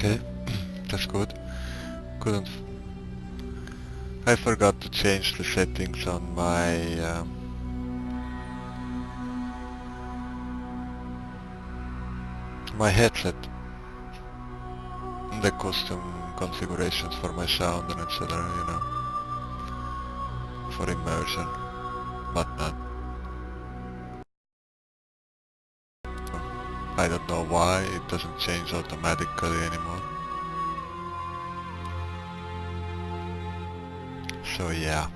Okay, that's good. Couldn't... I forgot to change the settings on my headset. The custom configurations for my sound and etc, you know. For immersion, whatnot. I don't know why it doesn't change automatically anymore. So yeah.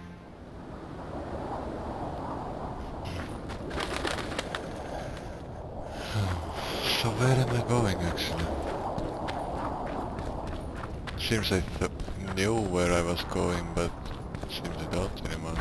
So where am I going actually? Seems I knew where I was going, but seems I don't anymore.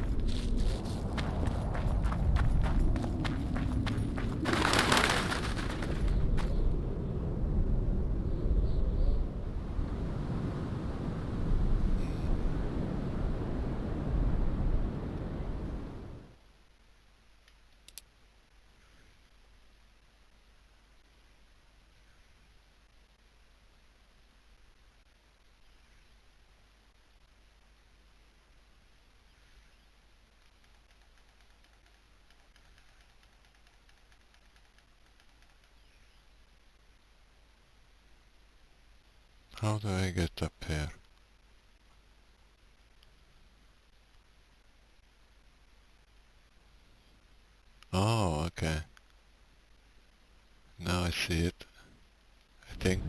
How do I get up here? Oh, okay. Now I see it, I think.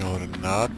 Or not.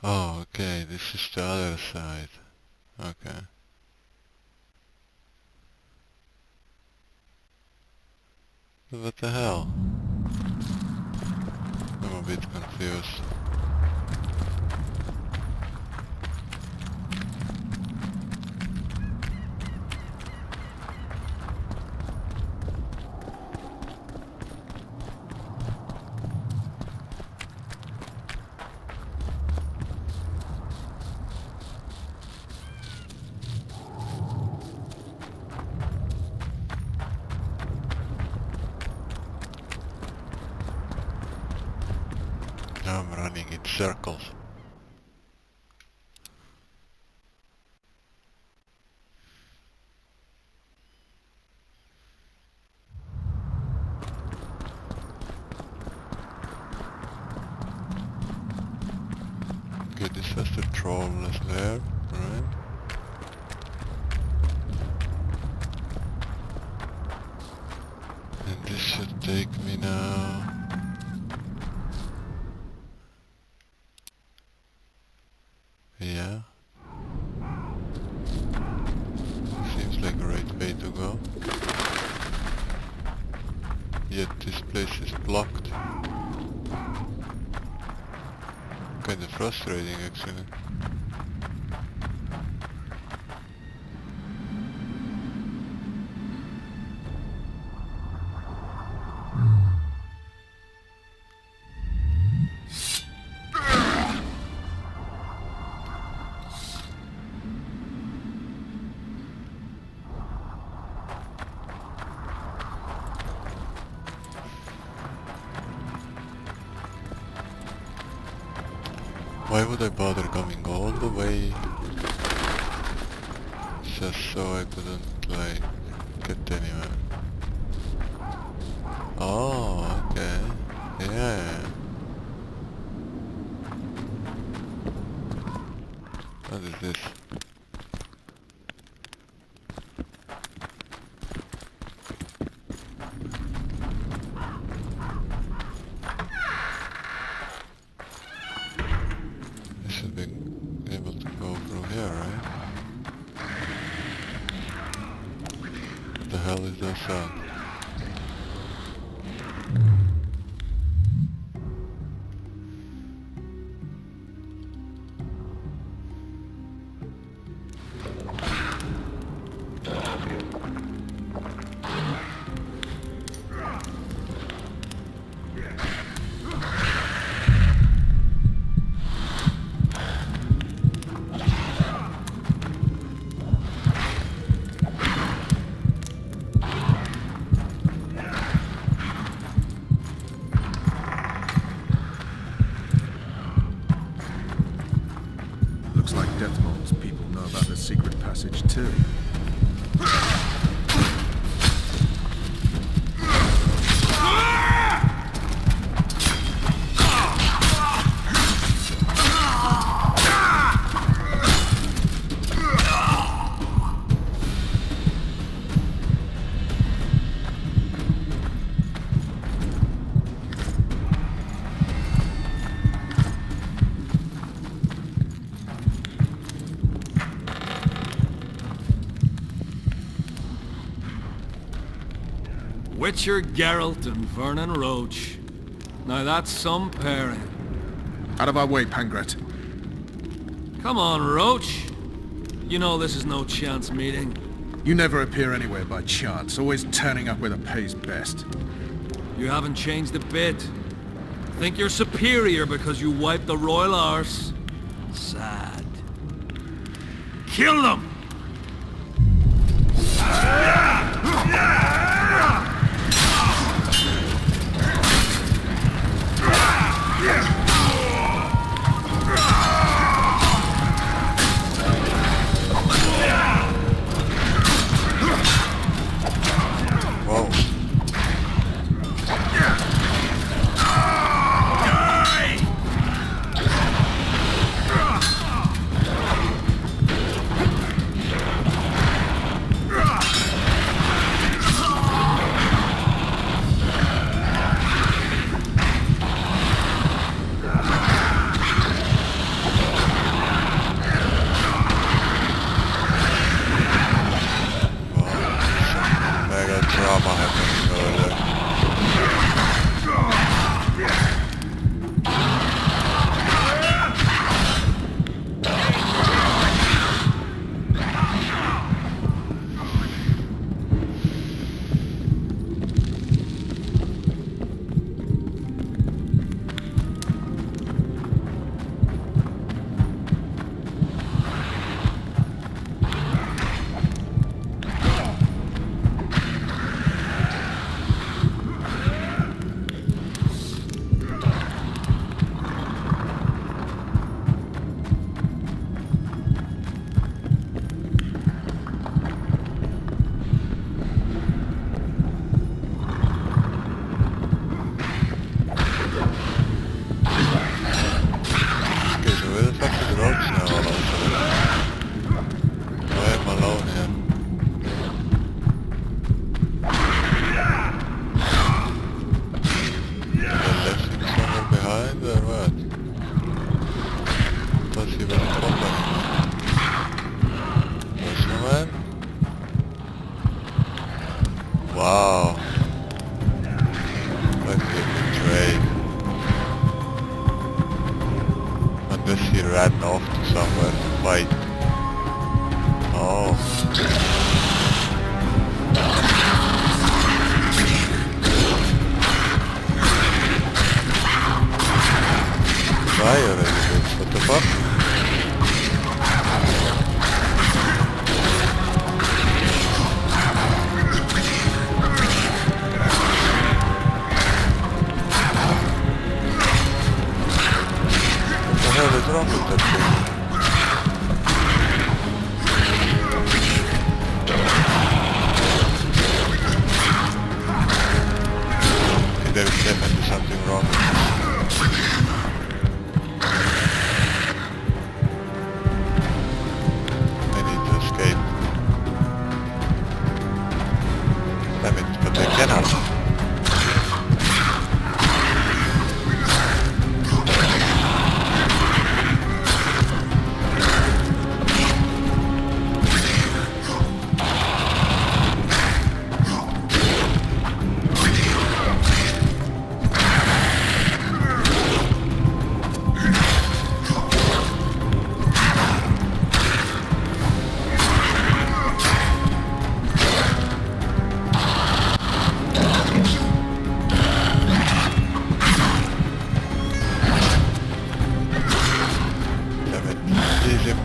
Oh, okay, this is the other side. Okay. What the hell? I'm a bit confused. Now I'm running in circles. Okay, this was the trollless lair, right? And this should take me now... Yeah. Seems like a right way to go. Yet this place is blocked. Kinda frustrating actually. Why would I bother coming all the way just so I couldn't like get anywhere. Oh, okay. Yeah. What is this? I should be able to go through here, right? What the hell is that sound? Looks like Deathmold's people know about the secret passage too. Witcher Geralt and Vernon Roach. Now that's some pairing. Out of our way, Pangret. Come on, Roach. You know this is no chance meeting. You never appear anywhere by chance, always turning up where the pay's best. You haven't changed a bit. Think you're superior because you wiped the royal arse? Sad. Kill them! Wow. Like he betrayed. Unless he ran off to somewhere to fight. Oh. Die already, bitch. What the fuck? What the hell is wrong with that thing?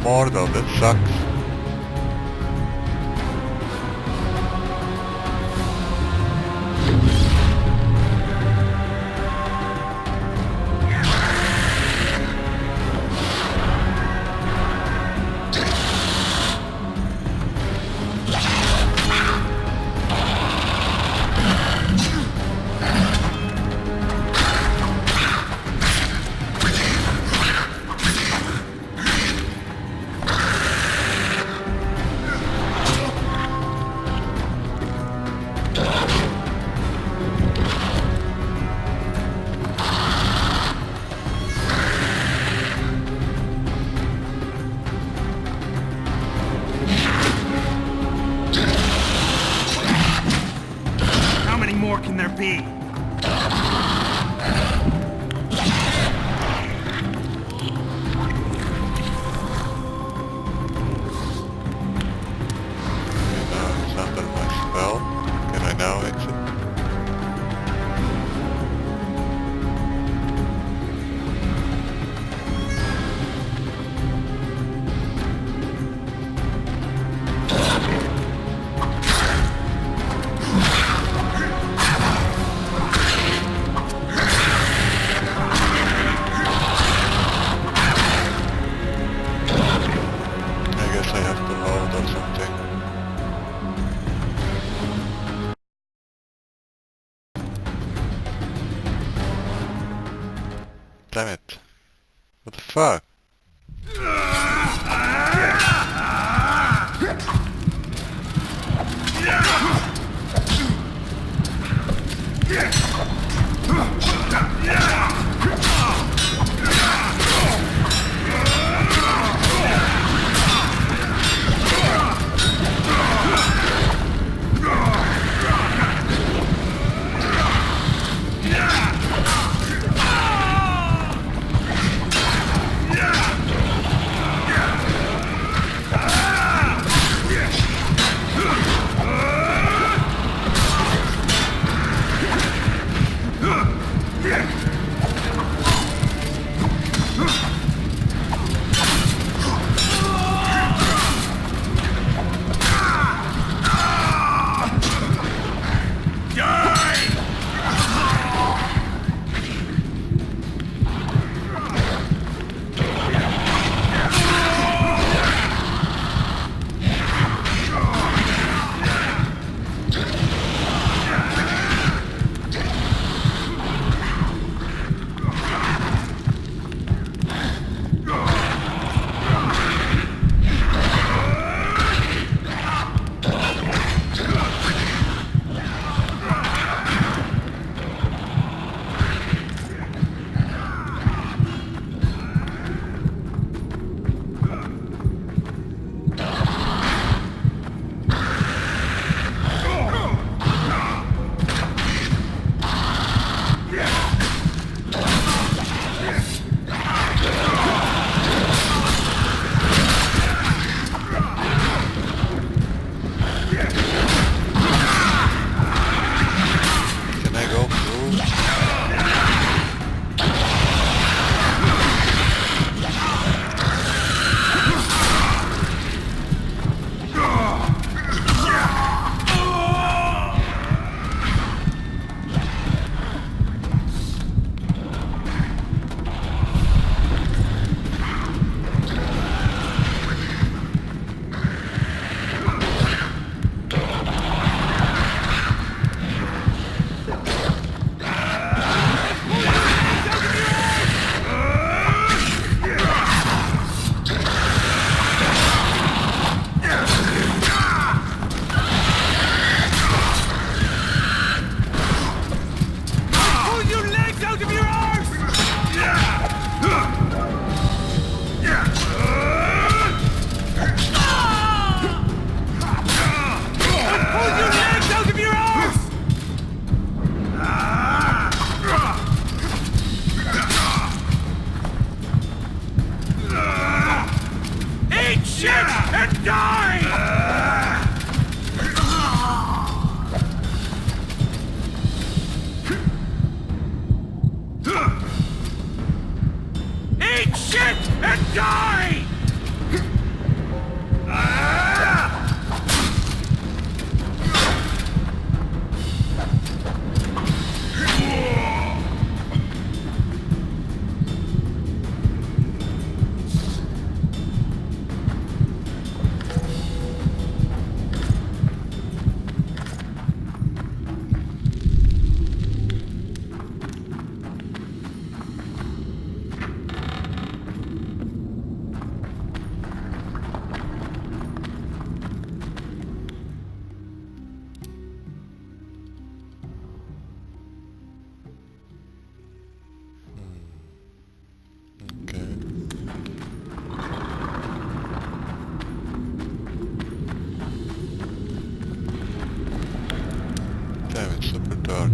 more though, that sucks. How many more can there be? It's under my spell. Can I now exit? I guess I have to load or something. Damn it. What the fuck? Can I go through? Eat shit and die! Okay. Damn, it's super dark.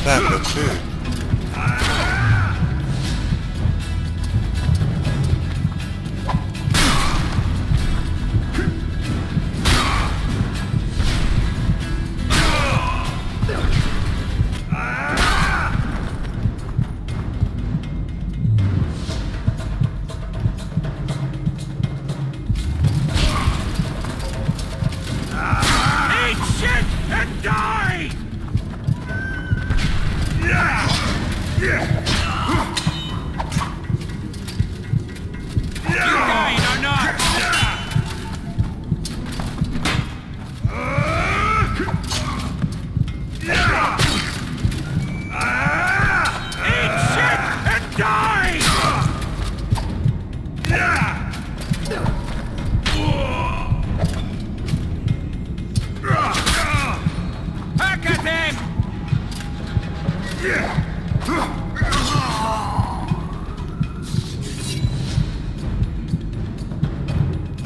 Damn, that's it.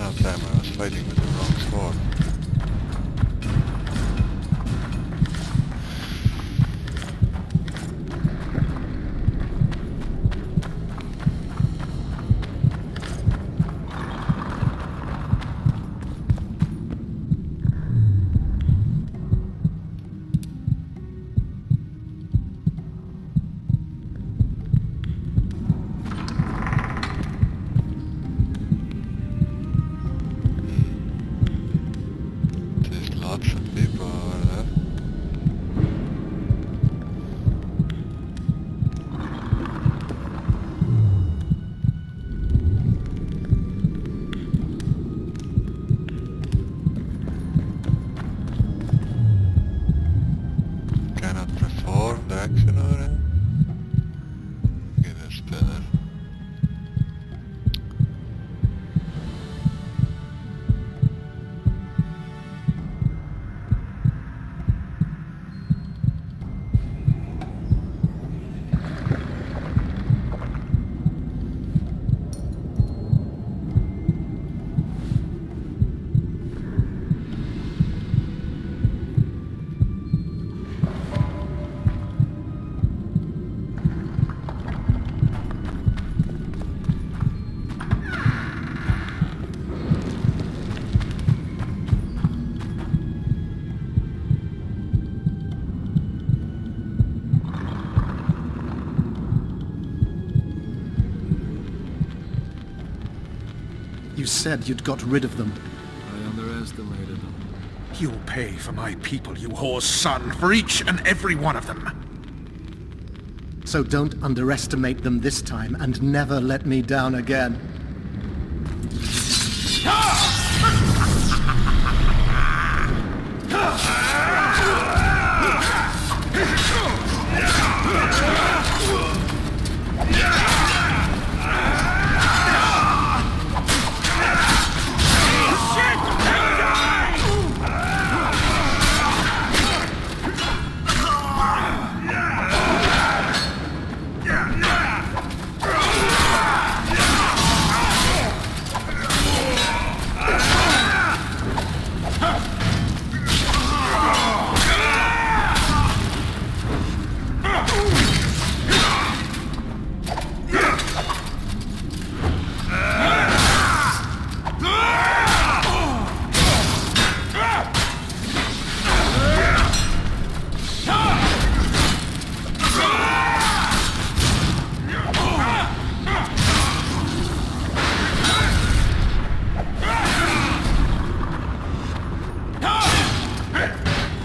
Oh damn, I was fighting with the wrong squad. You said you'd got rid of them. I underestimated them. You'll pay for my people, you whore's son, for each and every one of them. So don't underestimate them this time, and never let me down again.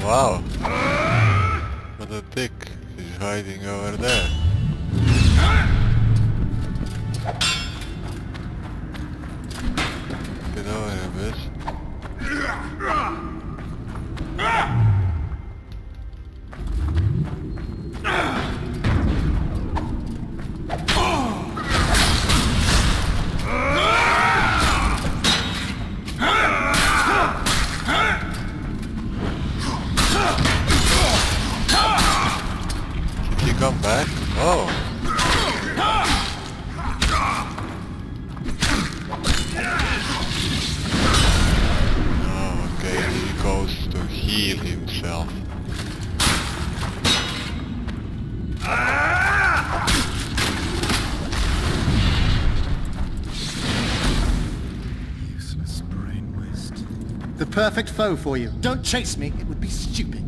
Wow. What a dick. He's hiding over there. Get over here, bitch. Did he come back? Oh. Oh, okay, he goes to heal himself. Useless brain waste. The perfect foe for you. Don't chase me, it would be stupid.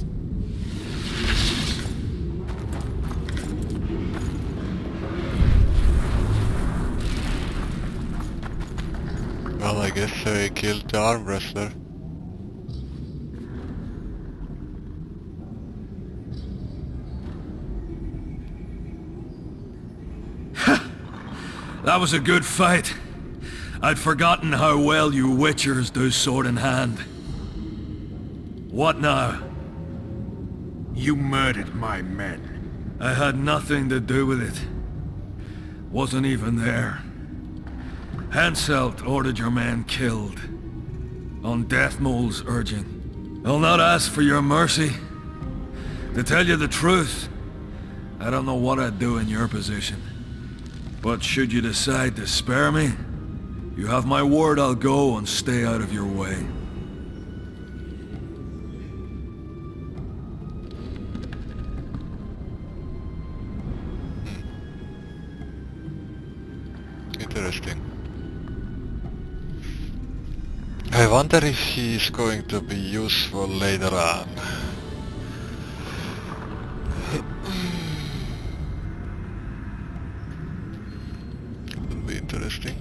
Well, I guess he killed the arm wrestler. That was a good fight. I'd forgotten how well you Witchers do sword in hand. What now? You murdered my men. I had nothing to do with it. Wasn't even there. Henselt ordered your men killed. On Deathmole's urging. I'll not ask for your mercy. To tell you the truth, I don't know what I'd do in your position. But should you decide to spare me, you have my word I'll go and stay out of your way. Interesting. I wonder if he's going to be useful later on. Will be interesting.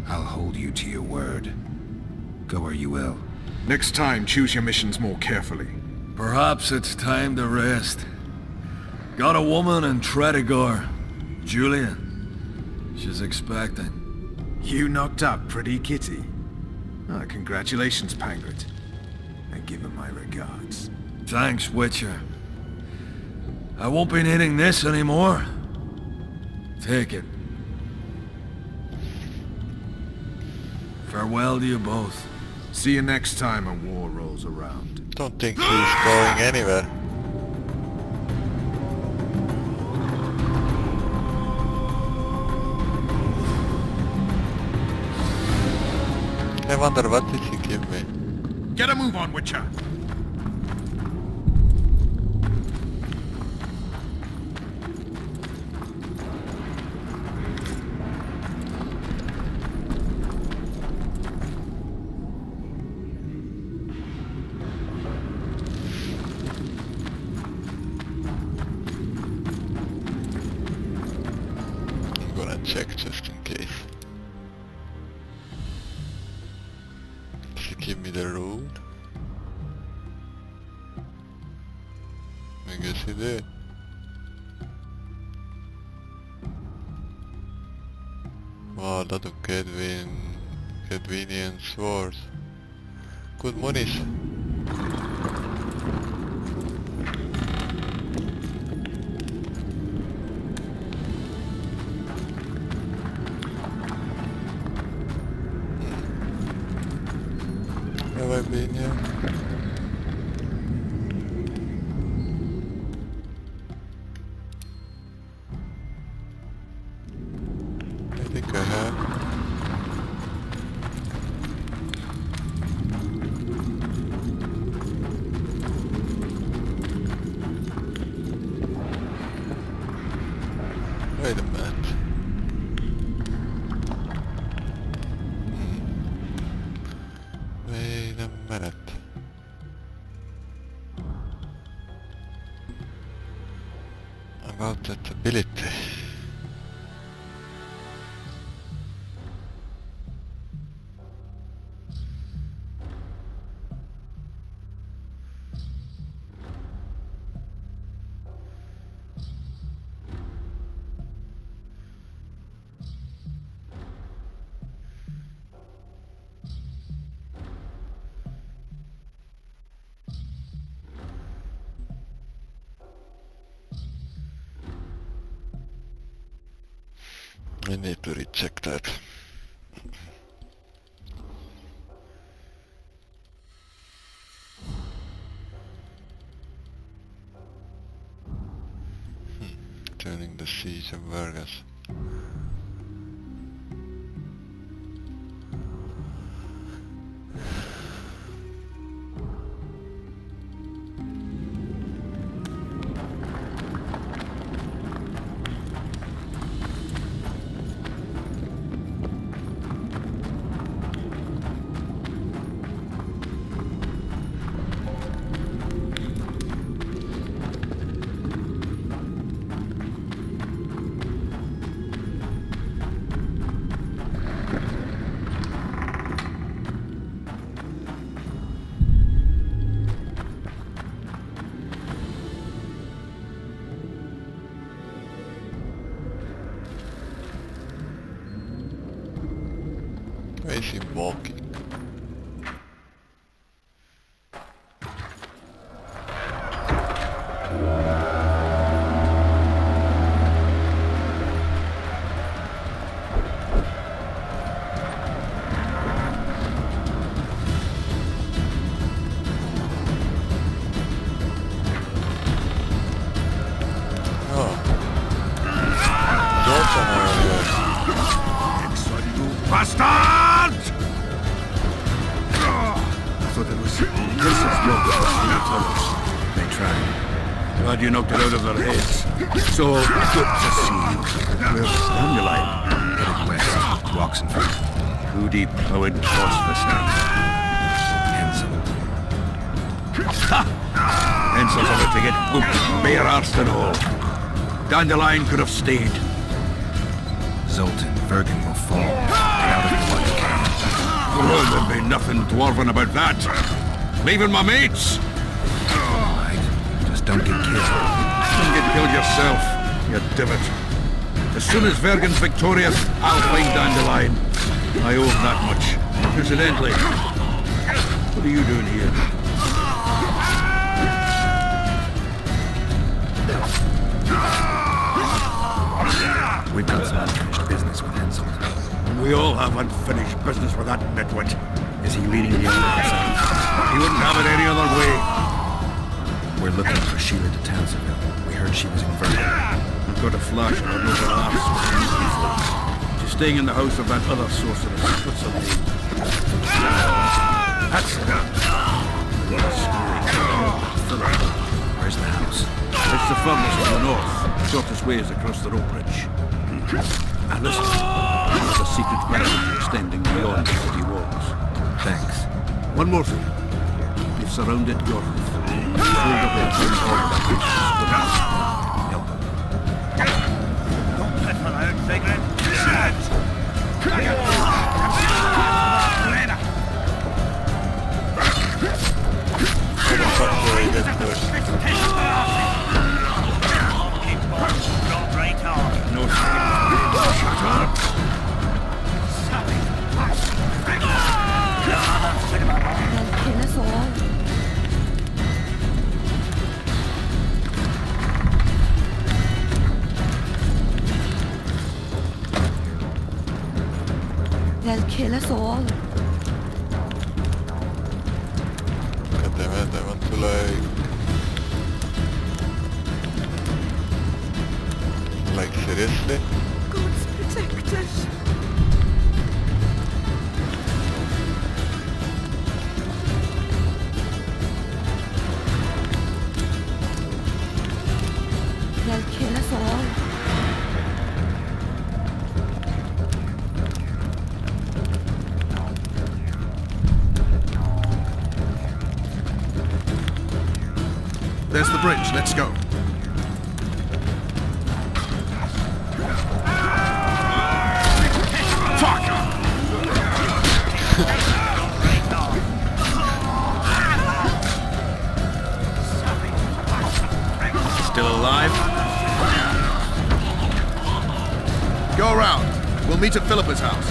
I'll hold you to your word. Go where you will. Next time, choose your missions more carefully. Perhaps it's time to rest. Got a woman in Tredegar, Julia. She's expecting. You knocked up Pretty Kitty. Ah, congratulations, Pangret. And give her my regards. Thanks, Witcher. I won't be needing this anymore. Take it. Farewell to you both. See you next time a war rolls around. Don't think he's going anywhere. I wonder what did he give me? Get a move on, Witcher! does he do? Wow, a lot of convenient swords. Good monies. Have I been here? I think I have. Wait a minute. Wait a minute. About that ability. I need to recheck that. Turning the siege of Vargas. Where is he walking? Bastard! I thought it was... This is your tunnels. They tried. Glad you knocked it out of their heads. So, good to see you. Where's Dandelion? Headed west, to Oxenford. 2 deep, plowing towards the stand. Hensel. Ha! Hensel's about to get whooped, bare-arsed and all. Dandelion could have stayed. Zoltan, Vergen will fall. Get out of the bloody camp. Oh, there'll be nothing dwarven about that. Leaving my mates. All right, just don't get killed. Don't get killed yourself, you divot. As soon as Vergen's victorious, I'll find Dandelion. I owe him that much. Incidentally, what are you doing here? We've got some unfinished business with Hensel. We all have unfinished business with that nitwit. Is he leading the other himself? He wouldn't have it any other way. We're looking for Sheila de Townsendville. We heard she was in Vergen. I've got a flash of her over arse. She's staying in the house of that other sorceress. What's her name? That's it. What a story. Where's the house? It's the furnace to the north. Shortest way is across the rope bridge. And listen, there's a secret passage extending beyond the city walls. Thanks. One more thing. You've surrounded Gordon. Hold up and turn all the help him. Don't let her out, Sigrid. Fuck, kill us all. God damn it, I want to like seriously? God's protect us. They'll kill us all. There's the bridge. Let's go. Still alive? Go around. We'll meet at Philippa's house.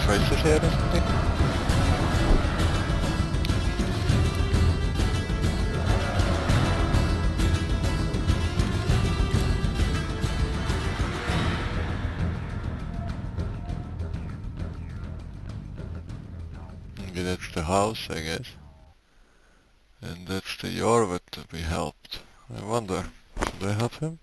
Traces here or something? Maybe that's the house, I guess. And that's the Jorvet that we helped. I wonder, should I help him?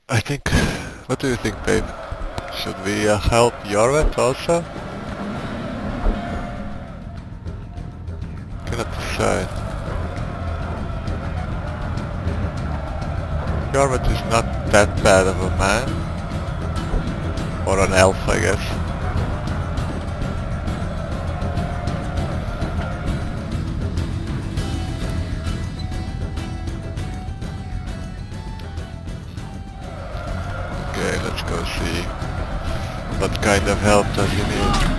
I think... What do you think, babe? Should we help Jorvet also? Cannot decide. Jorvet is not that bad of a man. Or an elf, I guess. Okay, let's go see what kind of help does he need.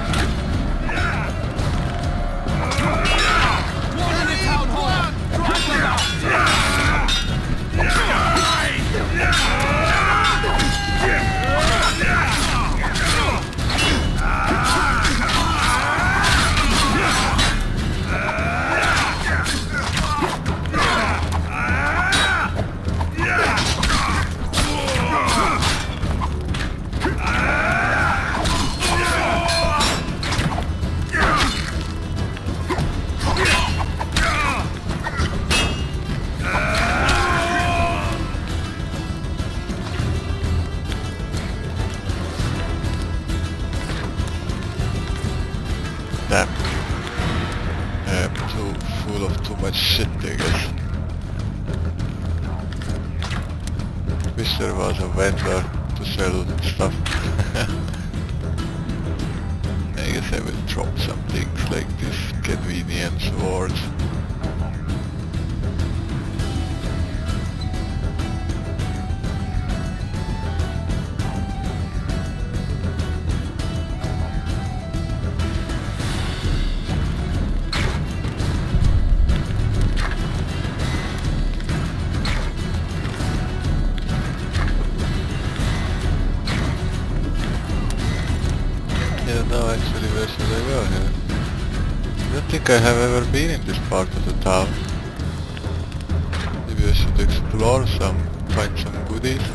too full of too much shit, I guess. Wish there was a vendor to sell stuff. I guess I will drop some things like this convenience swords. Yeah, no, actually, where should I go here? I don't think I have ever been in this part of the town. Maybe I should explore some, find some goodies.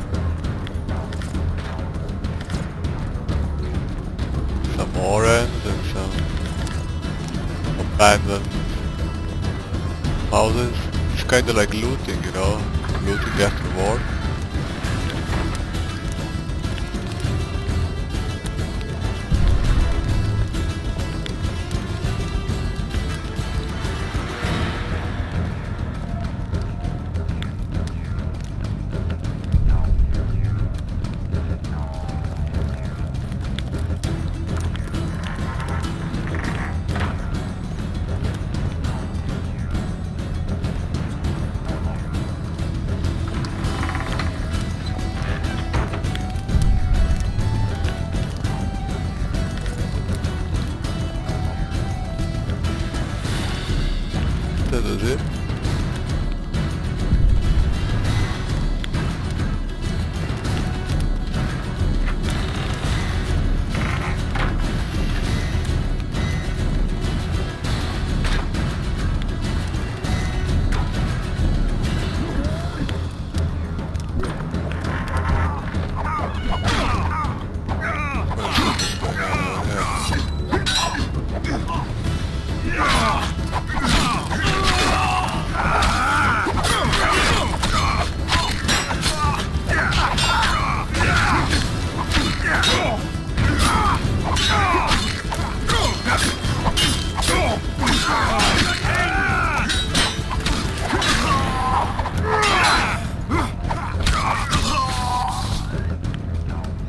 Some orange and some abandoned houses. It's kinda like looting, you know? Looting after war. That was it.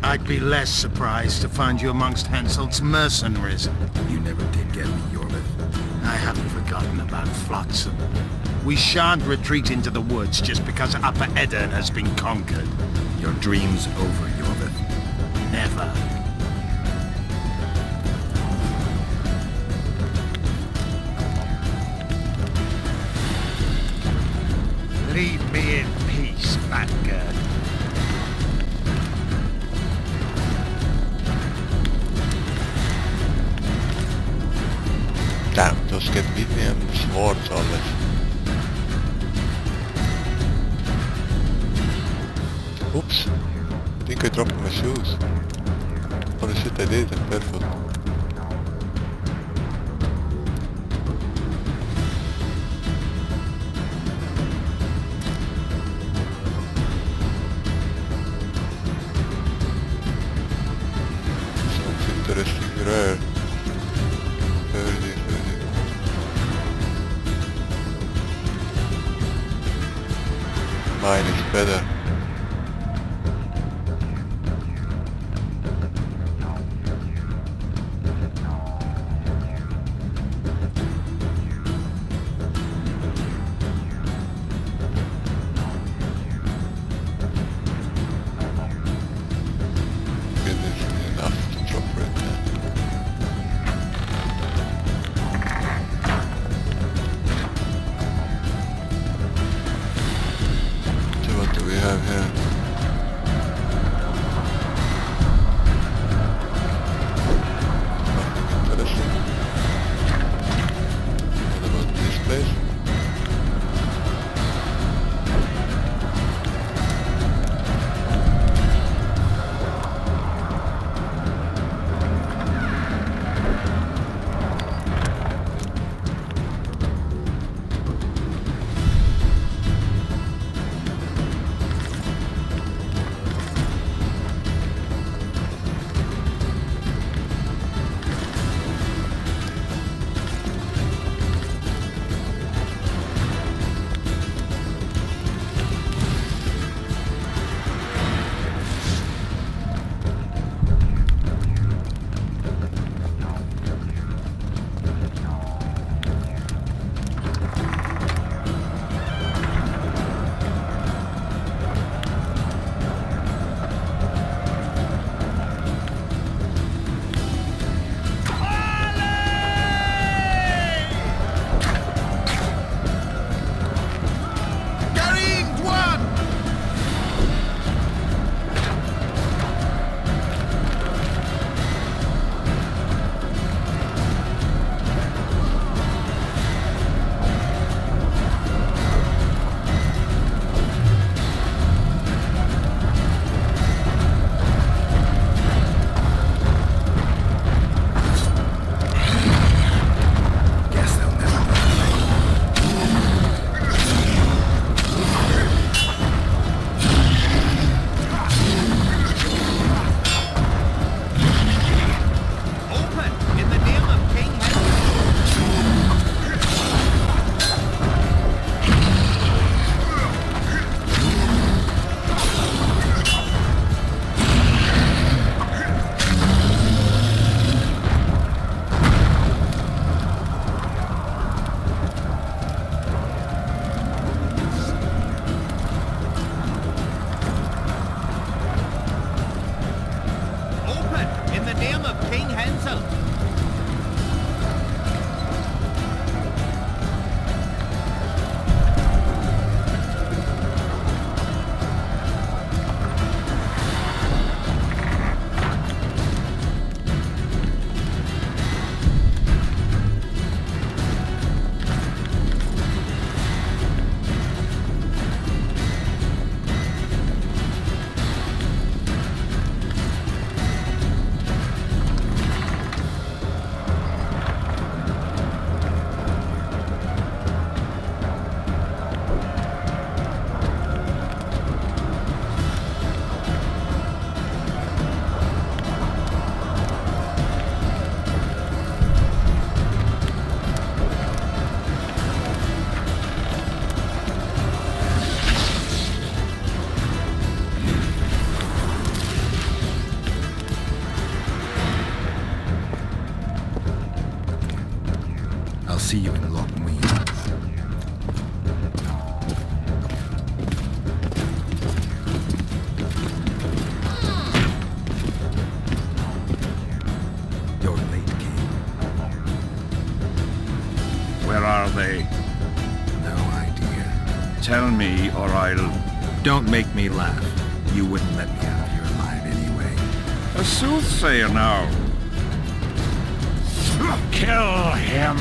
I'd be less surprised to find you amongst Henselt's mercenaries. You never did get me, Yorvith. I haven't forgotten about Flotsam. We shan't retreat into the woods just because Upper Eddern has been conquered. Your dream's over, Yorvith. Never. Leave me in peace, Batgirl. Damn, those get medium swords always. Oops, I think I dropped my shoes. Holy shit, I did, I'm barefoot. Sounds interesting rare. Very. Mine is better. Goodness, enough to drop right now. So what do we have here? Nothing interesting. What about this place? Lochmuin. You're late, King. Where are they? No idea. Tell me, or I'll... Don't make me laugh. You wouldn't let me out of here alive anyway. A soothsayer now. Kill him!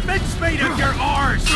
Mincemeat of your arse!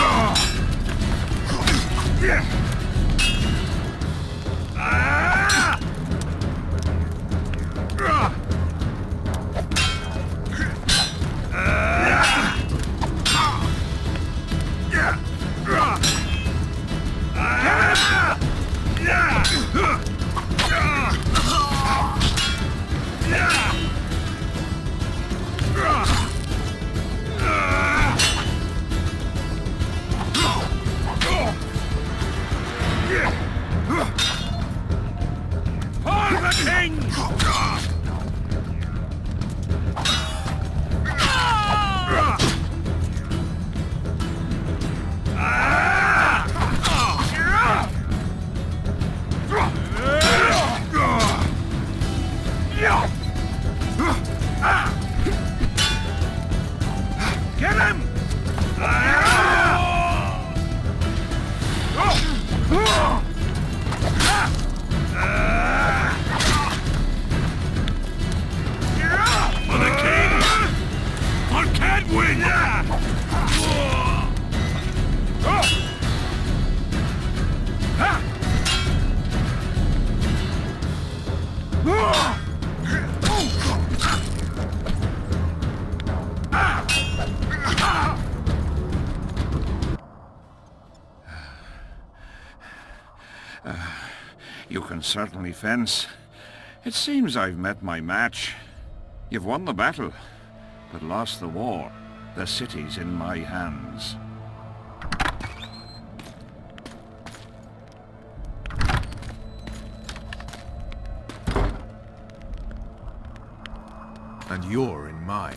You can certainly fence. It seems I've met my match. You've won the battle, but lost the war. The city's in my hands. And you're in mine.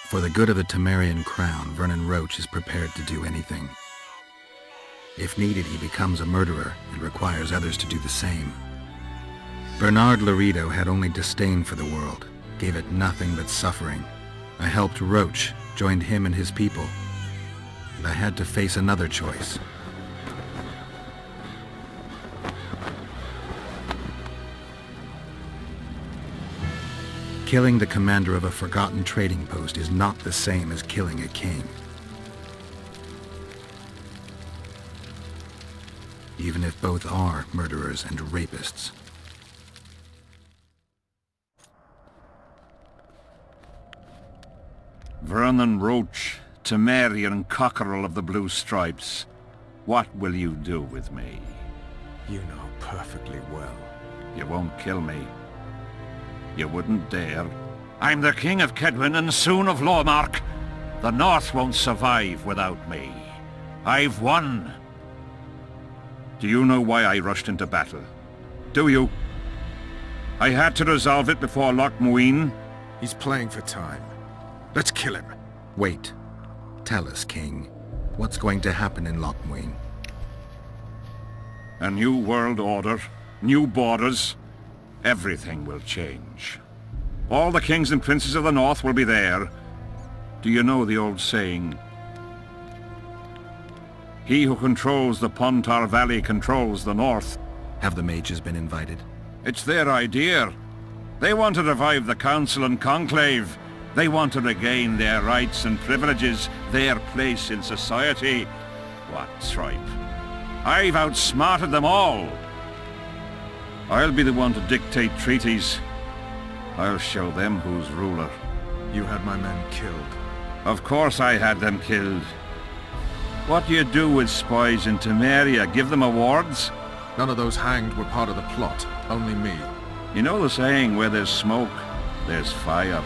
For the good of the Temerian crown, Vernon Roche is prepared to do anything. If needed, he becomes a murderer and requires others to do the same. Bernard Laredo had only disdain for the world, gave it nothing but suffering. I helped Roche, joined him and his people, and I had to face another choice. Killing the commander of a forgotten trading post is not the same as killing a king. Even if both are murderers and rapists. Vernon Roche, Temerian cockerel of the Blue Stripes. What will you do with me? You know perfectly well. You won't kill me. You wouldn't dare. I'm the King of Kedwen and soon of Lormark. The North won't survive without me. I've won. Do you know why I rushed into battle? Do you? I had to resolve it before Lochmuin. He's playing for time. Let's kill him. Wait. Tell us, King. What's going to happen in Lochmuin? A new world order, new borders. Everything will change. All the kings and princes of the North will be there. Do you know the old saying? He who controls the Pontar Valley controls the North. Have the mages been invited? It's their idea. They want to revive the Council and Conclave. They want to regain their rights and privileges, their place in society. What tripe? I've outsmarted them all. I'll be the one to dictate treaties. I'll show them who's ruler. You had my men killed. Of course I had them killed. What do you do with spies in Temeria? Give them awards? None of those hanged were part of the plot. Only me. You know the saying, where there's smoke, there's fire.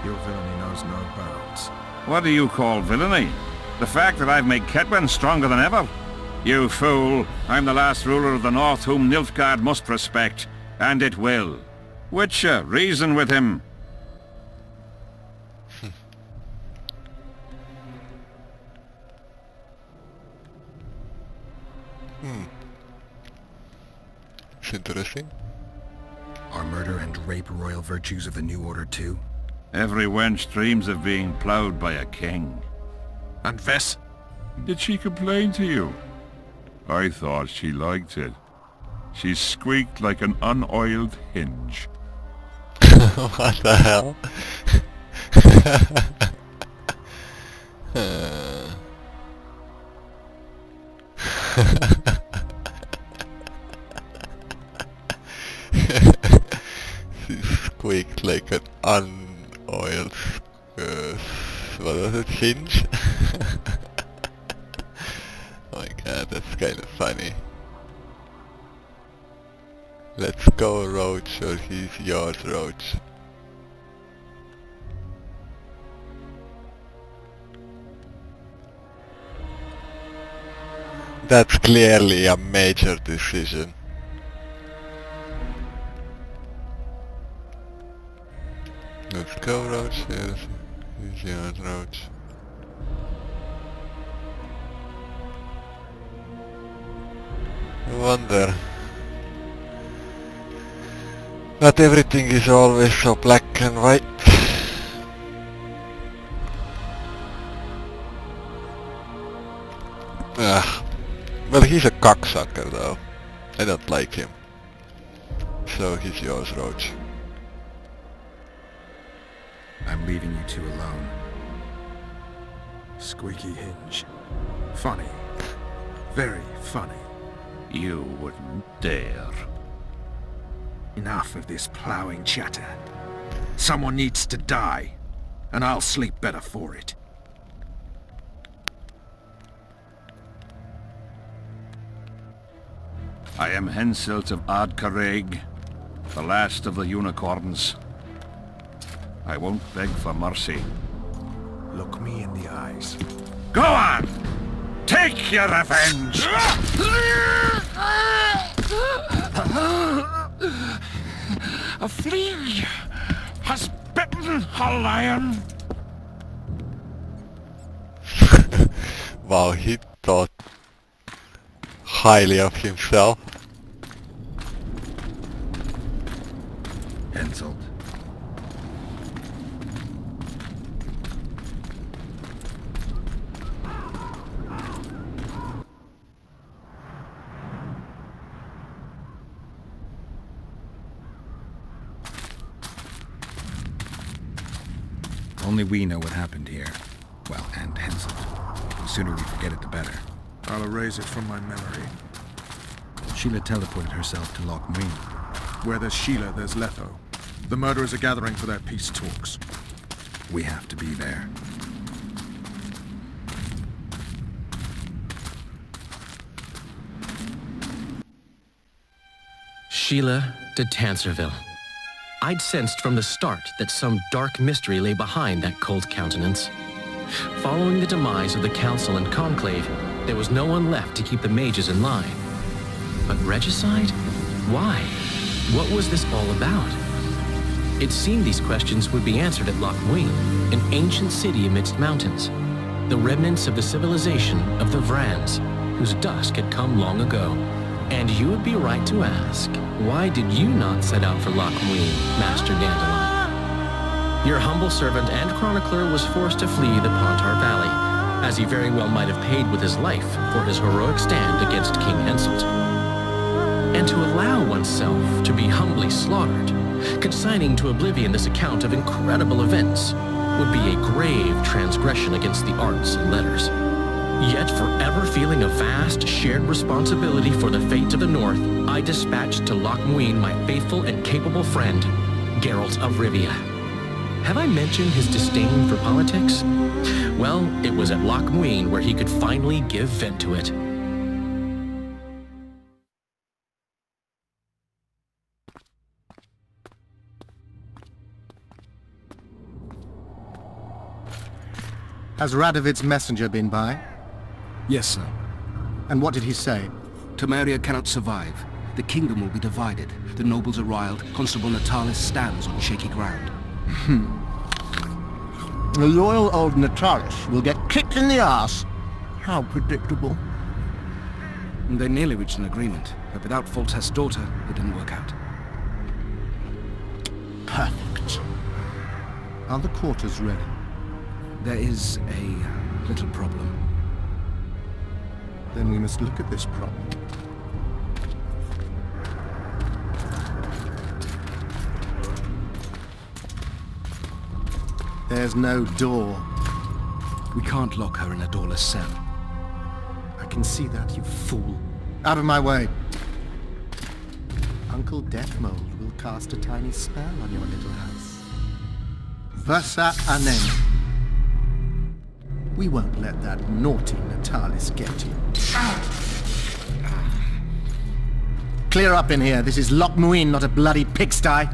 Your villainy knows no bounds. What do you call villainy? The fact that I've made Kedwen stronger than ever? You fool! I'm the last ruler of the North whom Nilfgaard must respect, and it will. Witcher, reason with him. It's interesting. Are murder and rape royal virtues of the New Order too? Every wench dreams of being ploughed by a king. And Vess? Did she complain to you? I thought she liked it. She squeaked like an unoiled hinge. What the hell? She squeaked like an unoiled... what was it? Hinge? Oh my god, that's kinda funny. Let's go, Roach, or he's yours, Roach. That's clearly a major decision. Let's go, Roach, yes, he's yours, Roach. I wonder. Not everything is always so black and white. Well, he's a cocksucker though. I don't like him. So he's yours, Roach. I'm leaving you two alone. Squeaky hinge. Funny. Very funny. You wouldn't dare. Enough of this plowing chatter. Someone needs to die, and I'll sleep better for it. I am Henselt of Ardcarreg, the last of the unicorns. I won't beg for mercy. Look me in the eyes. Go on! Take your revenge! A flea has bitten a lion. Wow, he thought highly of himself. Henselt. Only we know what happened here. Well, and Henselt. The sooner we forget it, the better. I'll erase it from my memory. Sheila teleported herself to Loch Muin. Where there's Sheila, there's Letho. The murderers are gathering for their peace talks. We have to be there. Sheila de Tanserville. I'd sensed from the start that some dark mystery lay behind that cold countenance. Following the demise of the Council and Conclave, there was no one left to keep the mages in line. But regicide? Why? What was this all about? It seemed these questions would be answered at Loch Muin, an ancient city amidst mountains, the remnants of the civilization of the Vrans, whose dusk had come long ago. And you would be right to ask, why did you not set out for Loch Muin, Master Dandelion? Your humble servant and chronicler was forced to flee the Pontar Valley, as he very well might have paid with his life for his heroic stand against King Henselt. And to allow oneself to be humbly slaughtered, consigning to oblivion this account of incredible events, would be a grave transgression against the arts and letters. Yet forever feeling a vast, shared responsibility for the fate of the North, I dispatched to Loch Muin my faithful and capable friend, Geralt of Rivia. Have I mentioned his disdain for politics? Well, it was at Loch Muin where he could finally give vent to it. Has Radovid's messenger been by? Yes, sir. And what did he say? Temeria cannot survive. The kingdom will be divided. The nobles are riled. Constable Natalis stands on shaky ground. The loyal old Natalis will get kicked in the ass. How predictable. They nearly reached an agreement, but without Foltest's daughter, it didn't work out. Perfect. Are the quarters ready? There is a little problem. Then we must look at this problem. There's no door. We can't lock her in a doorless cell. I can see that, you fool. Out of my way. Uncle Deathmold will cast a tiny spell on your little house. Versa Anem. We won't let that naughty Natalis get you. Clear up in here. This is Loch Muin, not a bloody pigsty.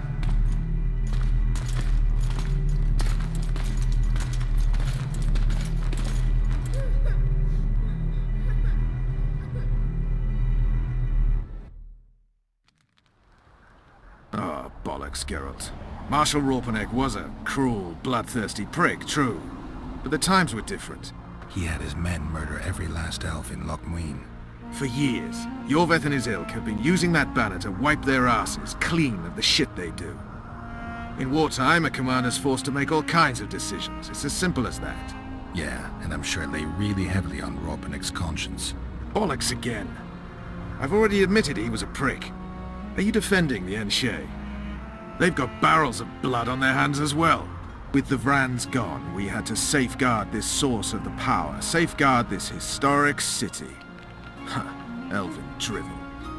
Oh, bollocks, Geralt. Marshal Raupenek was a cruel, bloodthirsty prick, true. But the times were different. He had his men murder every last elf in Loch Muin. For years, Yorveth and his ilk have been using that banner to wipe their asses clean of the shit they do. In wartime, a commander's forced to make all kinds of decisions. It's as simple as that. Yeah, and I'm sure it lay really heavily on Raupenek's conscience. Bollocks again. I've already admitted he was a prick. Are you defending the Enshe? They've got barrels of blood on their hands as well. With the Vrans gone, we had to safeguard this source of the power, safeguard this historic city. Elven drivel.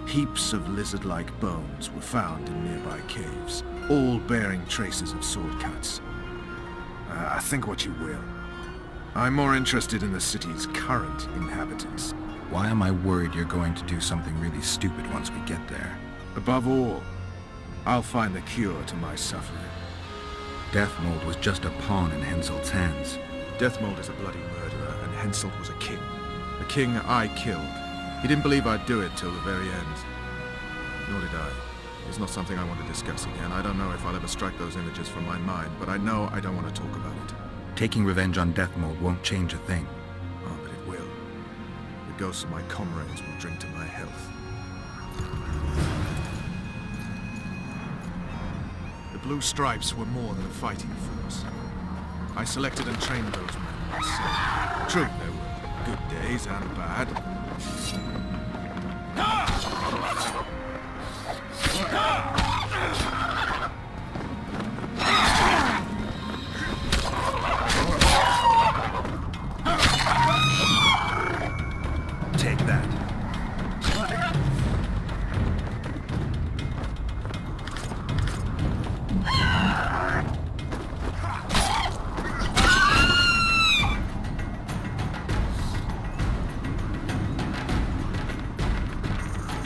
Heaps of lizard-like bones were found in nearby caves, all bearing traces of sword cuts. Think what you will. I'm more interested in the city's current inhabitants. Why am I worried you're going to do something really stupid once we get there? Above all, I'll find the cure to my suffering. Deathmold was just a pawn in Henselt's hands. Deathmold is a bloody murderer, and Henselt was a king. A king I killed. He didn't believe I'd do it till the very end. Nor did I. It's not something I want to discuss again. I don't know if I'll ever strike those images from my mind, but I know I don't want to talk about it. Taking revenge on Deathmold won't change a thing. Oh, but it will. The ghosts of my comrades will drink to my health. The Blue Stripes were more than a fighting force. I selected and trained those men myself. True, there were good days and bad. Take that.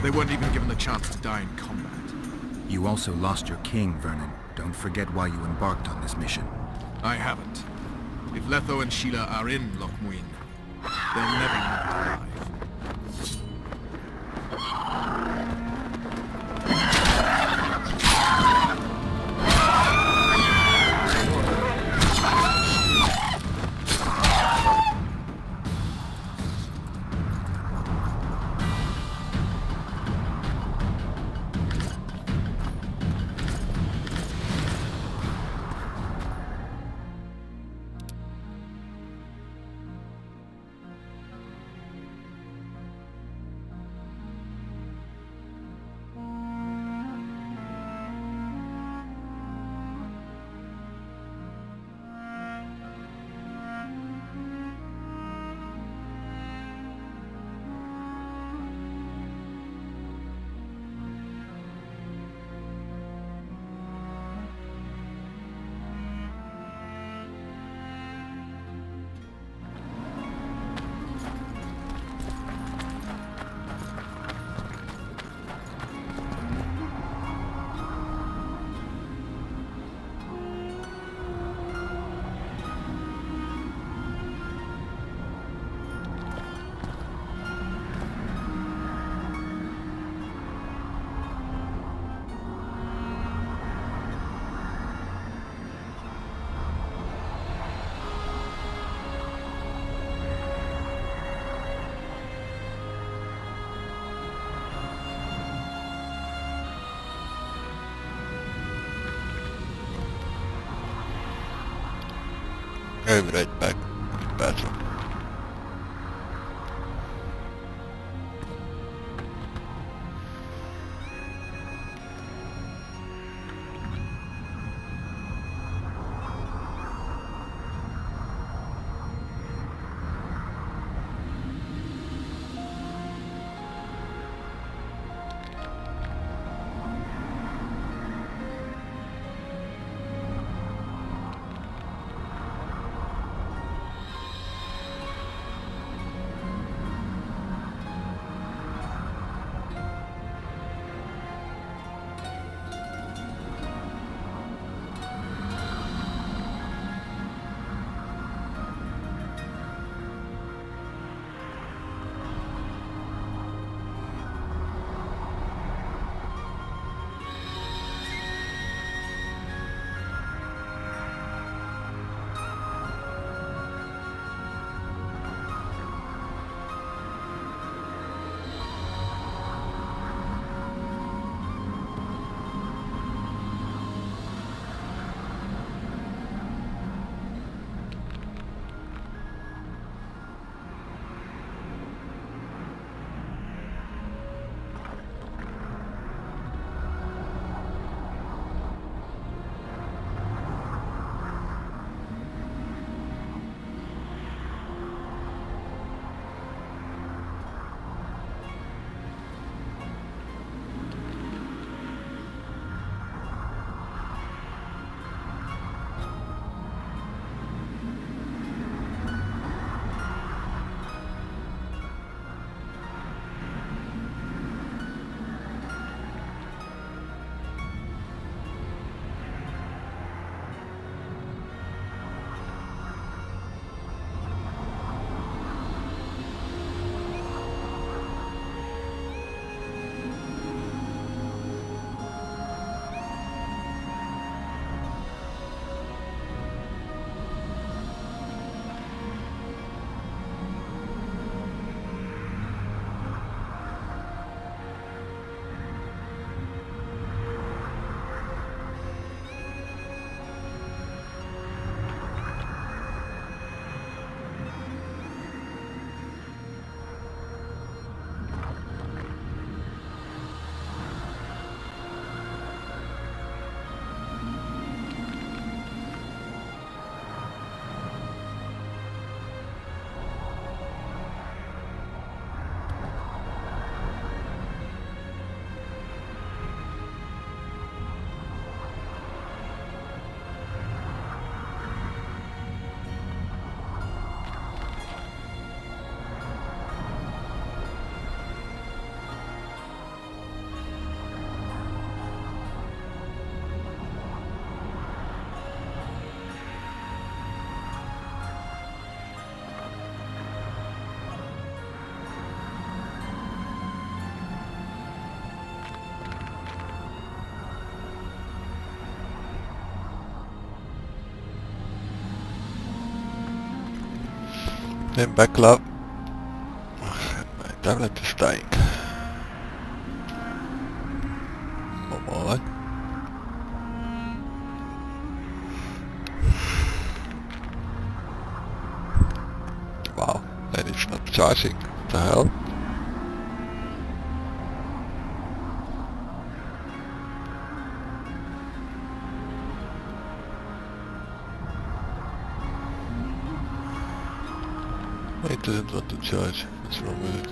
They weren't even given the chance to die in combat. You also lost your king, Vernon. Don't forget why you embarked on this mission. I haven't. If Letho and Sheila are in Loch Muin, they'll never make it alive. I'll be right back to the bathroom. Then back love. My tablet is dying. Moment. Wow, and it's not charging. What the hell? It doesn't want to charge. What's wrong with it?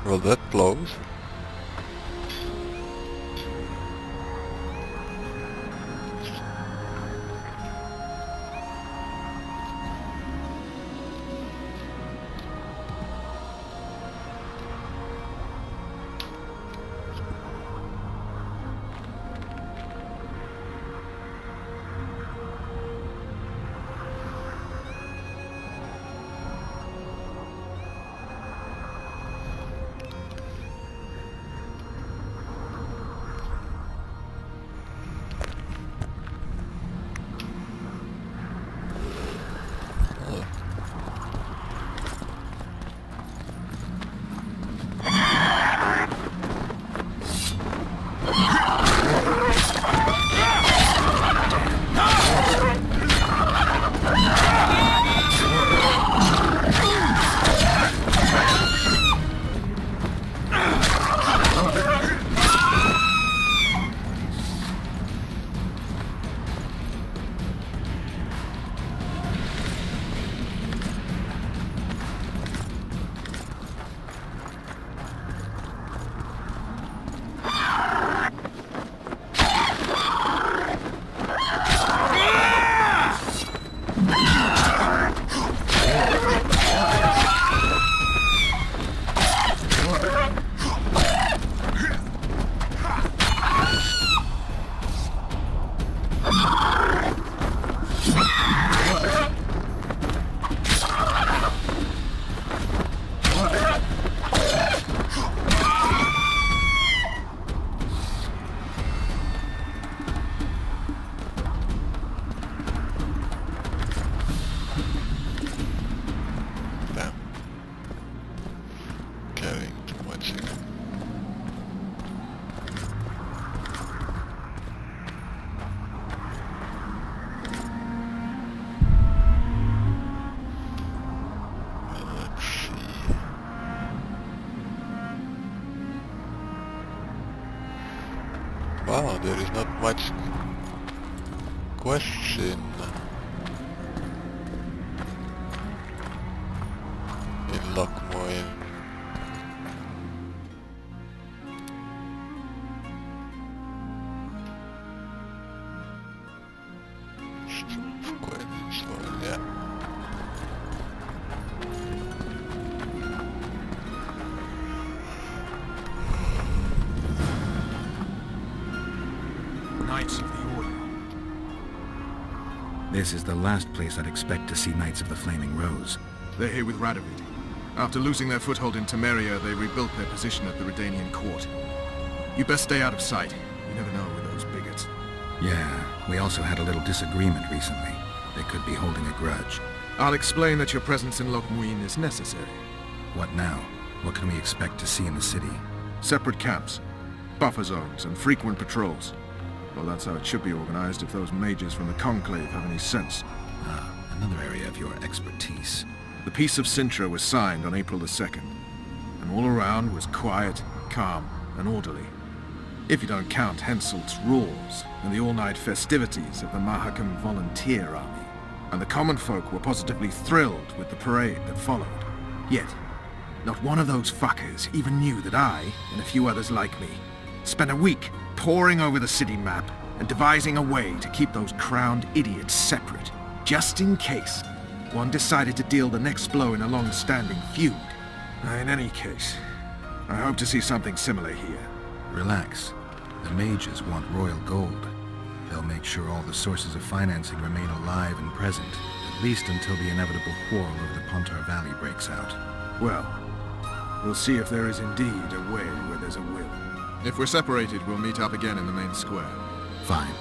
Well, that blows. Wow, there is not much question in Lochmoin. Yeah. Knights of the Order. This is the last place I'd expect to see Knights of the Flaming Rose. They're here with Radovid. After losing their foothold in Temeria, they rebuilt their position at the Redanian court. You best stay out of sight. You never know with those bigots. Yeah, we also had a little disagreement recently. They could be holding a grudge. I'll explain that your presence in Lochmuin is necessary. What now? What can we expect to see in the city? Separate camps, buffer zones, and frequent patrols. Well, that's how it should be organized if those mages from the Conclave have any sense. Ah, another area of your expertise. The Peace of Sintra was signed on April the 2nd, and all around was quiet, calm, and orderly. If you don't count Henselt's rules and the all-night festivities of the Mahakam Volunteer Army. And the common folk were positively thrilled with the parade that followed. Yet, not one of those fuckers even knew that I, and a few others like me, spent a week poring over the city map and devising a way to keep those crowned idiots separate, just in case one decided to deal the next blow in a long-standing feud. In any case, I hope to see something similar here. Relax. The mages want royal gold. They'll make sure all the sources of financing remain alive and present, at least until the inevitable quarrel over the Pontar Valley breaks out. Well, we'll see if there is indeed a way where there's a will. If we're separated, we'll meet up again in the main square. Fine.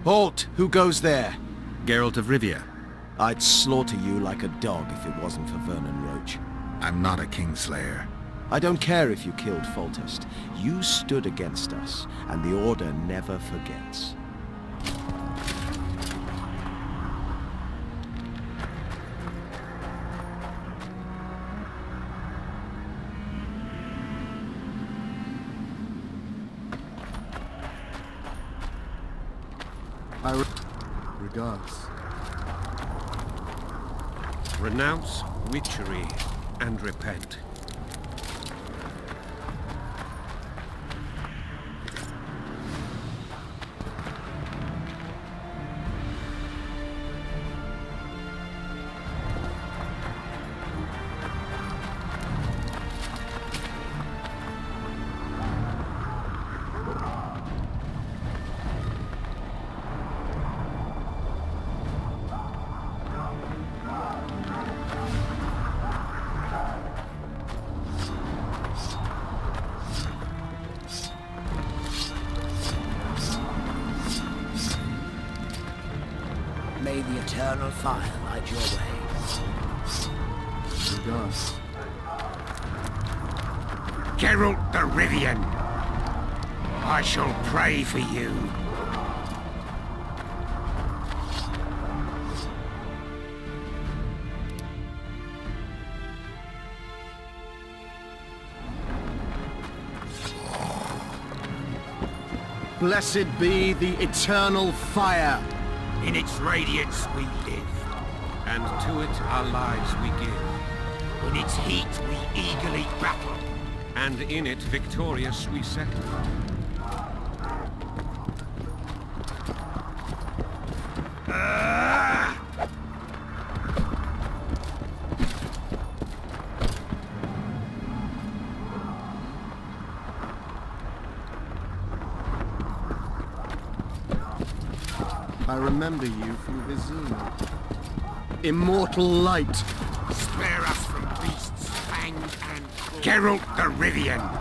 Halt! Who goes there? Geralt of Rivia. I'd slaughter you like a dog if it wasn't for Vernon Roach. I'm not a Kingslayer. I don't care if you killed Foltest. You stood against us, and the Order never forgets. Regards. Renounce witchery and repent. May the eternal fire light your way. Regards. Geralt the Rivian, I shall pray for you. Blessed be the eternal fire. In its radiance we live, and to it our lives we give. In its heat we eagerly battle, and in it victorious we settle. I remember you from Vizun. Immortal light! Spare us from beasts fanged and clawed. Geralt the Rivian!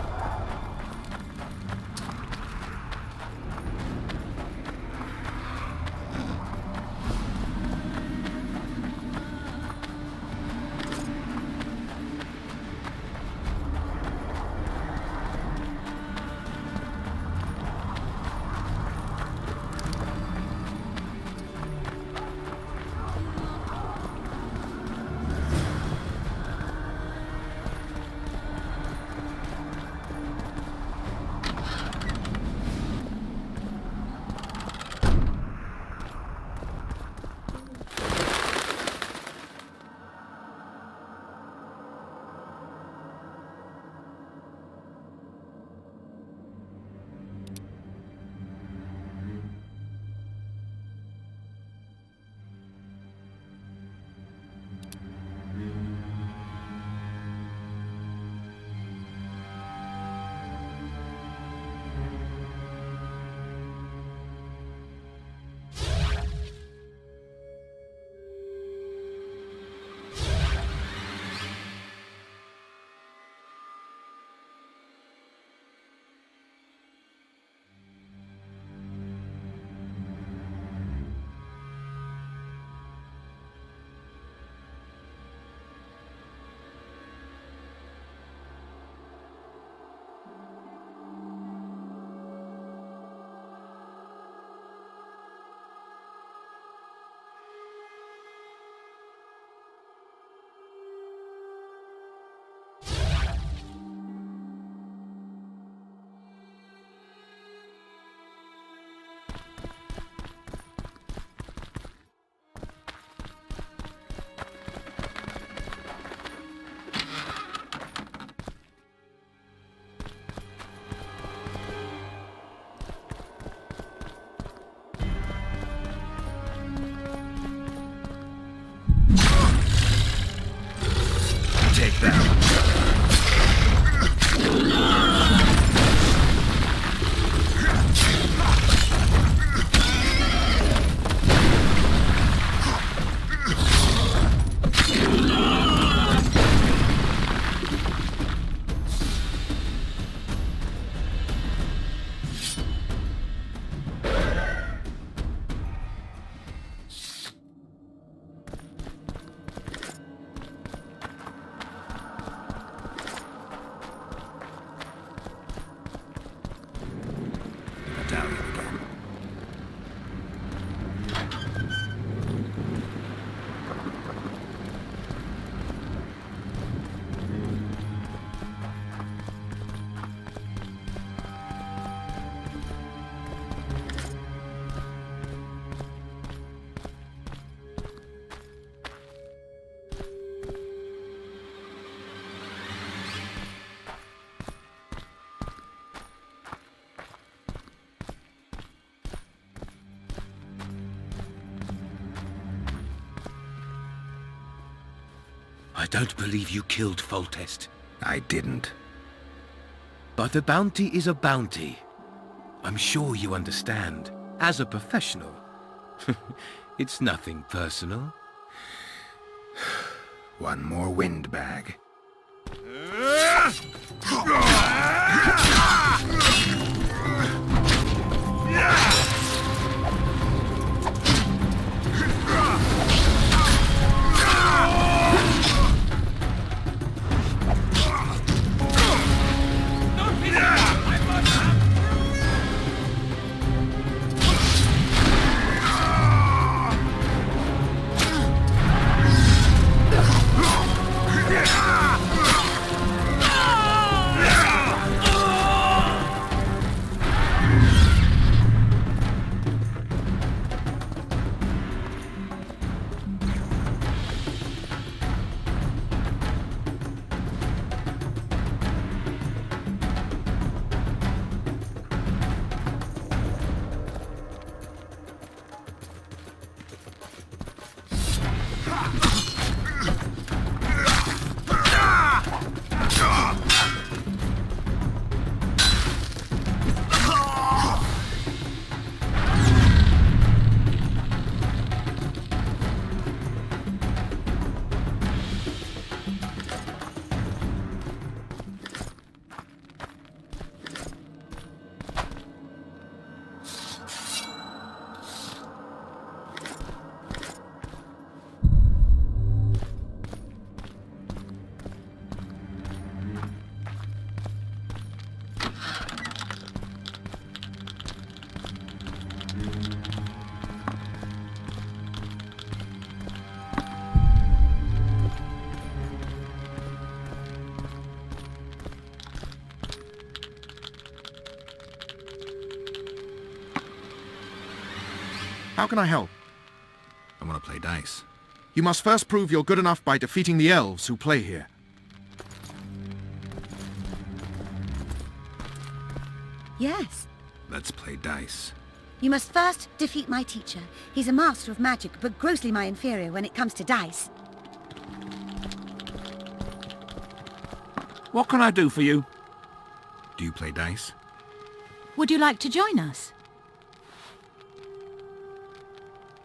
Take that. I don't believe you killed Foltest. I didn't. But a bounty is a bounty. I'm sure you understand. As a professional. It's nothing personal. One more windbag. How can I help? I want to play dice. You must first prove you're good enough by defeating the elves who play here. Yes. Let's play dice. You must first defeat my teacher. He's a master of magic, but grossly my inferior when it comes to dice. What can I do for you? Do you play dice? Would you like to join us?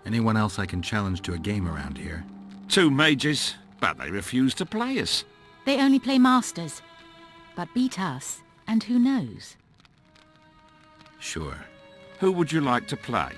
Anyone else I can challenge to a game around here? 2 mages, but they refuse to play us. They only play masters. But beat us, and who knows? Sure. Who would you like to play?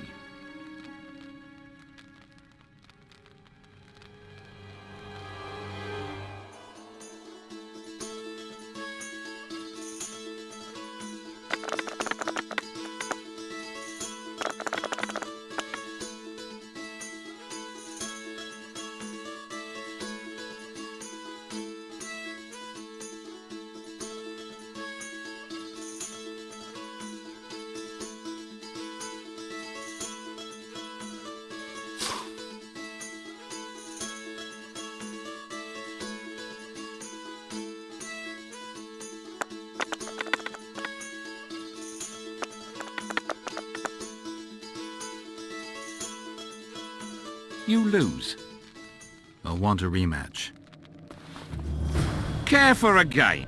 You lose. I'll want a rematch. Care for a game?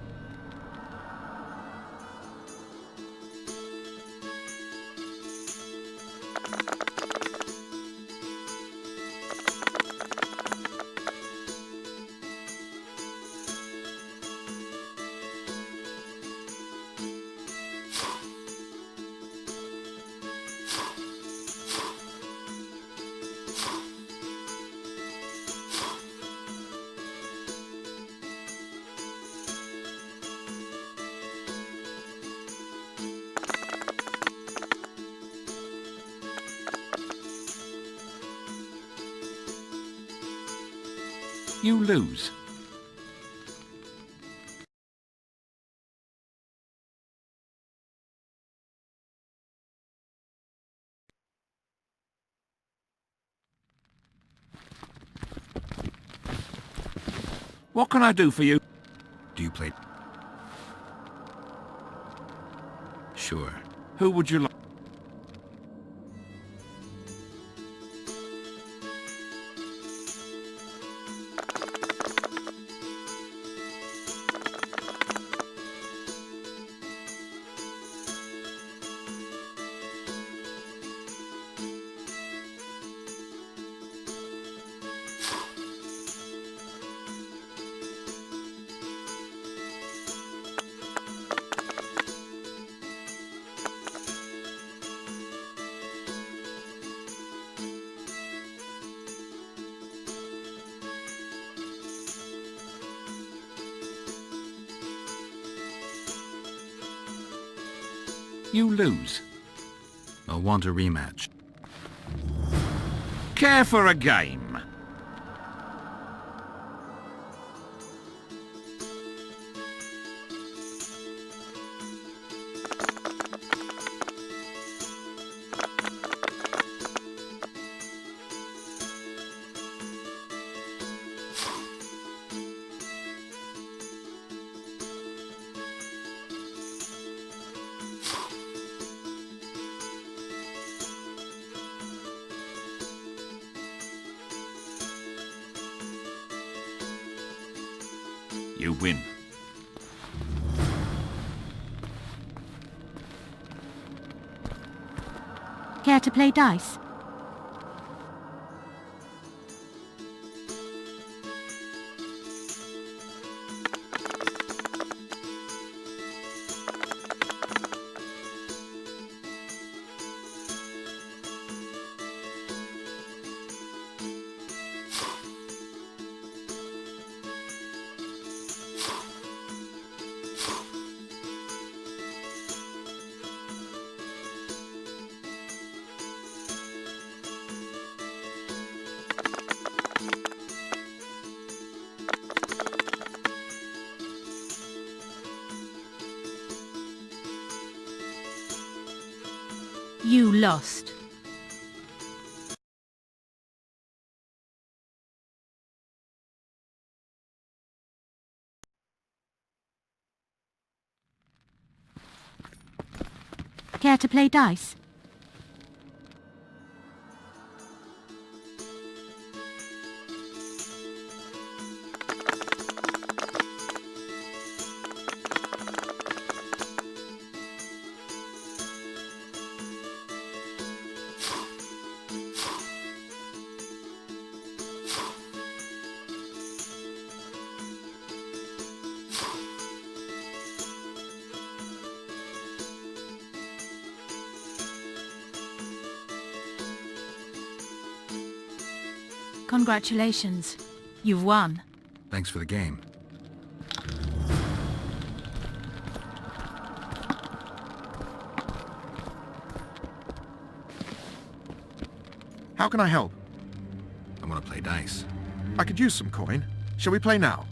You lose. What can I do for you? Do you play? Sure. Who would you like? You lose. I'll want a rematch. Care for a game? You win. Care to play dice? You lost. Care to play dice? Congratulations. You've won. Thanks for the game. How can I help? I want to play dice. I could use some coin. Shall we play now?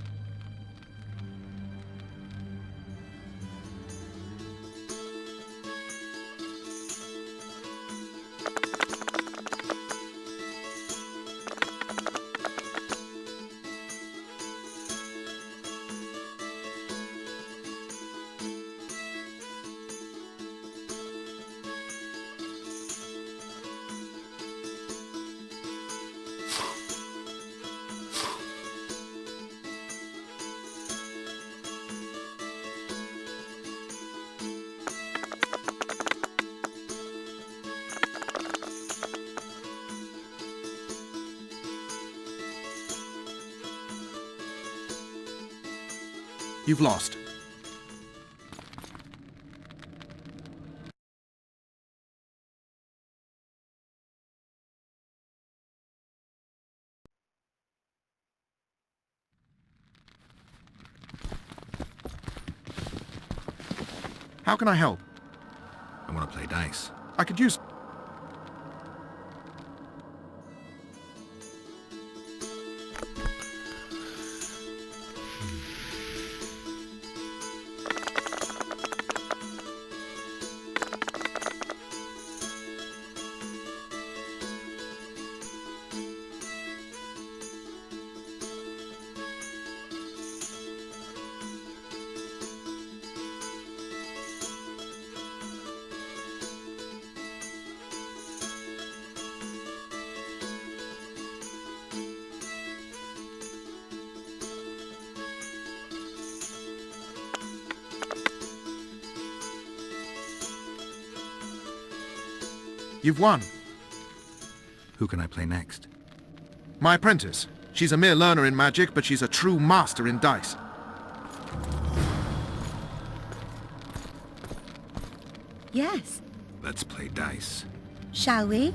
You've lost. How can I help? I want to play dice. I could use... You've won. Who can I play next? My apprentice. She's a mere learner in magic, but she's a true master in dice. Yes. Let's play dice. Shall we?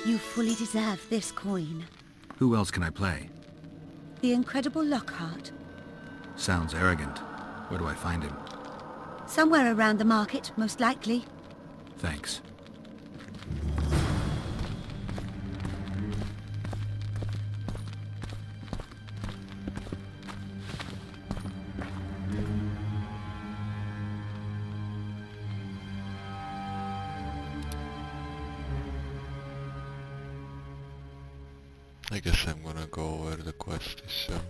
You fully deserve this coin. Who else can I play? The incredible Lockhart. Sounds arrogant. Where do I find him? Somewhere around the market, most likely. Thanks. I guess I'm gonna go where the quest is shown.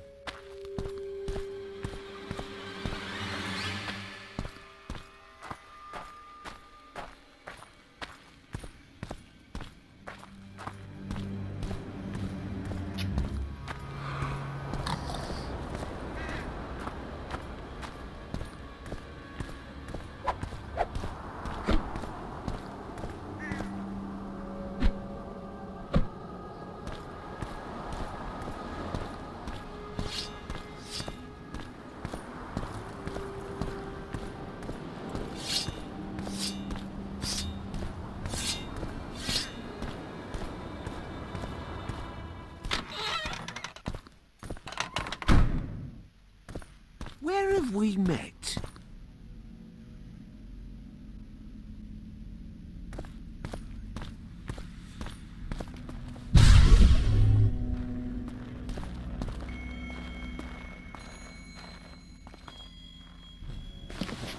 have we met?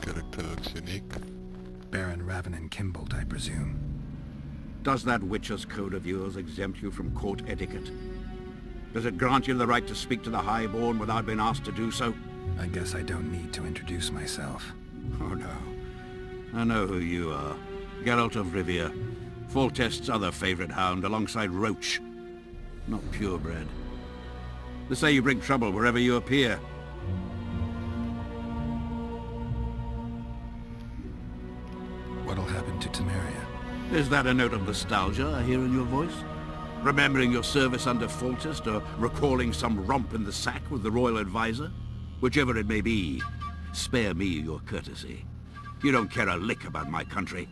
Character looks unique. Baron Ravenin Kimbolt, I presume. Does that Witcher's code of yours exempt you from court etiquette? Does it grant you the right to speak to the Highborn without being asked to do so? I guess I don't need to introduce myself. Oh no. I know who you are. Geralt of Rivia. Foltest's other favorite hound alongside Roach. Not purebred. They say you bring trouble wherever you appear. What'll happen to Temeria? Is that a note of nostalgia I hear in your voice? Remembering your service under Foltest, or recalling some romp in the sack with the royal advisor? Whichever it may be, spare me your courtesy. You don't care a lick about my country.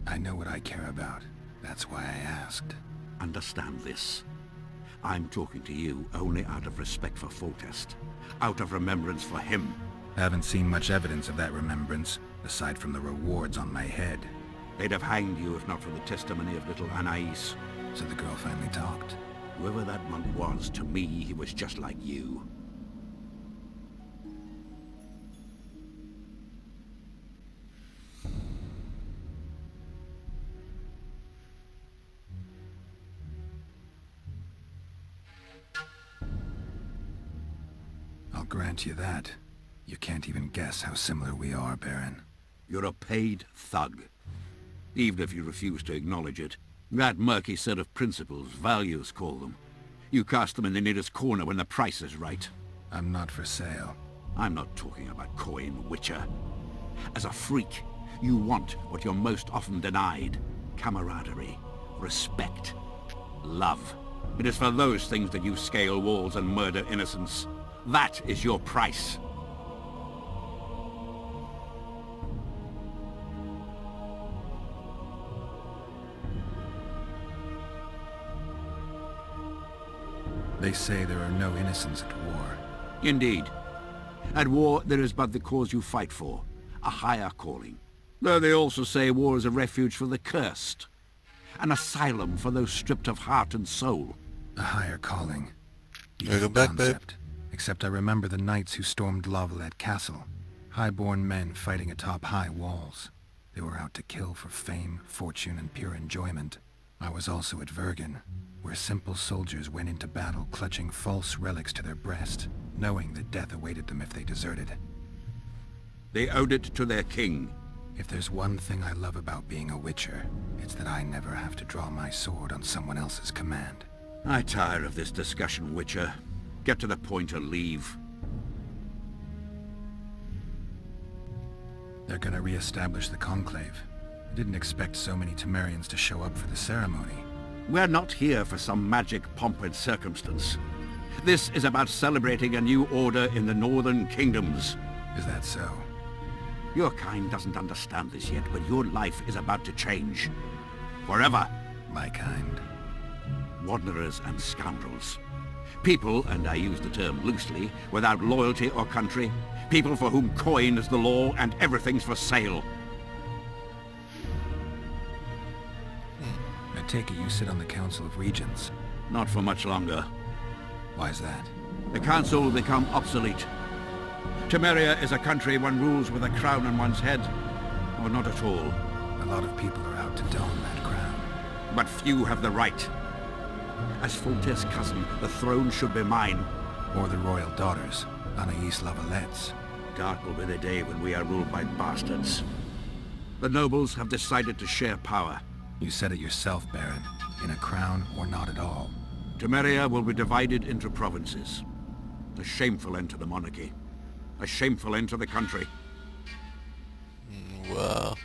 I know what I care about. That's why I asked. Understand this. I'm talking to you only out of respect for Foltest. Out of remembrance for him. Haven't seen much evidence of that remembrance, aside from the rewards on my head. They'd have hanged you if not for the testimony of little Anais. So the girl finally talked. Whoever that monk was, to me, he was just like you. I'll grant you that. You can't even guess how similar we are, Baron. You're a paid thug. Even if you refuse to acknowledge it. That murky set of principles, values call them. You cast them in the nearest corner when the price is right. I'm not for sale. I'm not talking about coin, Witcher. As a freak, you want what you're most often denied. Camaraderie, respect, love. It is for those things that you scale walls and murder innocents. That is your price. They say there are no innocents at war. Indeed. At war, there is but the cause you fight for. A higher calling. Though they also say war is a refuge for the cursed. An asylum for those stripped of heart and soul. A higher calling. Welcome back, babe. Except I remember the knights who stormed Lavalette Castle. Highborn men fighting atop high walls. They were out to kill for fame, fortune, and pure enjoyment. I was also at Vergen, where simple soldiers went into battle clutching false relics to their breast, knowing that death awaited them if they deserted. They owed it to their king. If there's one thing I love about being a Witcher, it's that I never have to draw my sword on someone else's command. I tire of this discussion, Witcher. Get to the point or leave. They're gonna re-establish the Conclave. I didn't expect so many Temerians to show up for the ceremony. We're not here for some magic pomp and circumstance. This is about celebrating a new order in the Northern Kingdoms. Is that so? Your kind doesn't understand this yet, but your life is about to change. Forever. My kind. Wanderers and scoundrels. People, and I use the term loosely, without loyalty or country. People for whom coin is the law and everything's for sale. I take it you sit on the Council of Regents. Not for much longer. Why's that? The Council will become obsolete. Temeria is a country one rules with a crown on one's head. Or not at all. A lot of people are out to don that crown. But few have the right. As Foltest's cousin, the throne should be mine. Or the royal daughters, Anais Lavalette's. Dark will be the day when we are ruled by bastards. The nobles have decided to share power. You said it yourself, Baron. In a crown or not at all. Temeria will be divided into provinces. A shameful end to the monarchy. A shameful end to the country. Wow.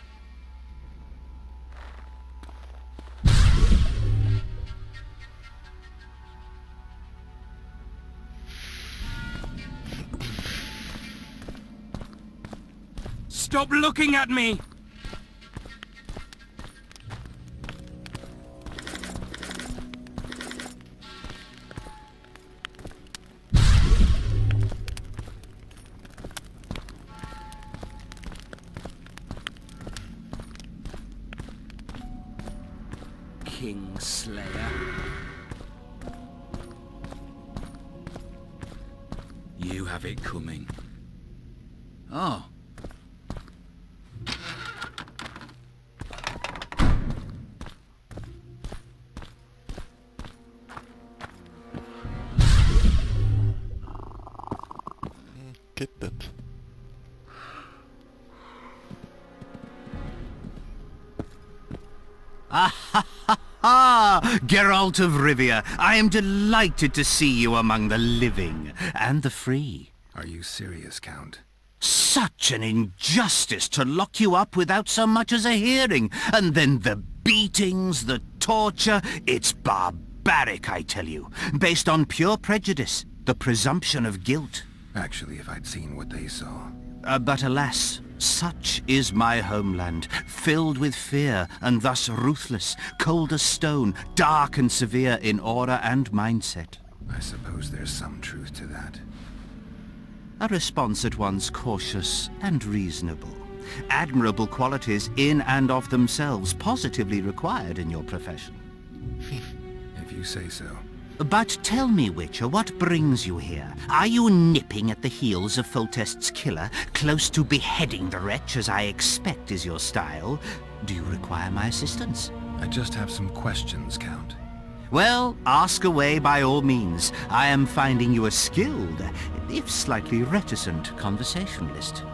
Stop looking at me! Slayer. You have it coming. Oh. Get that. Geralt of Rivia, I am delighted to see you among the living and the free. Are you serious, Count? Such an injustice to lock you up without so much as a hearing, and then the beatings, the torture. It's barbaric, I tell you, based on pure prejudice, the presumption of guilt. Actually, if I'd seen what they saw. But alas, such is my homeland, filled with fear and thus ruthless, cold as stone, dark and severe in aura and mindset. I suppose there's some truth to that. A response at once cautious and reasonable. Admirable qualities in and of themselves, positively required in your profession. If you say so. But tell me, Witcher, what brings you here? Are you nipping at the heels of Foltest's killer, close to beheading the wretch, as I expect is your style? Do you require my assistance? I just have some questions, Count. Well, ask away by all means. I am finding you a skilled, if slightly reticent, conversationalist.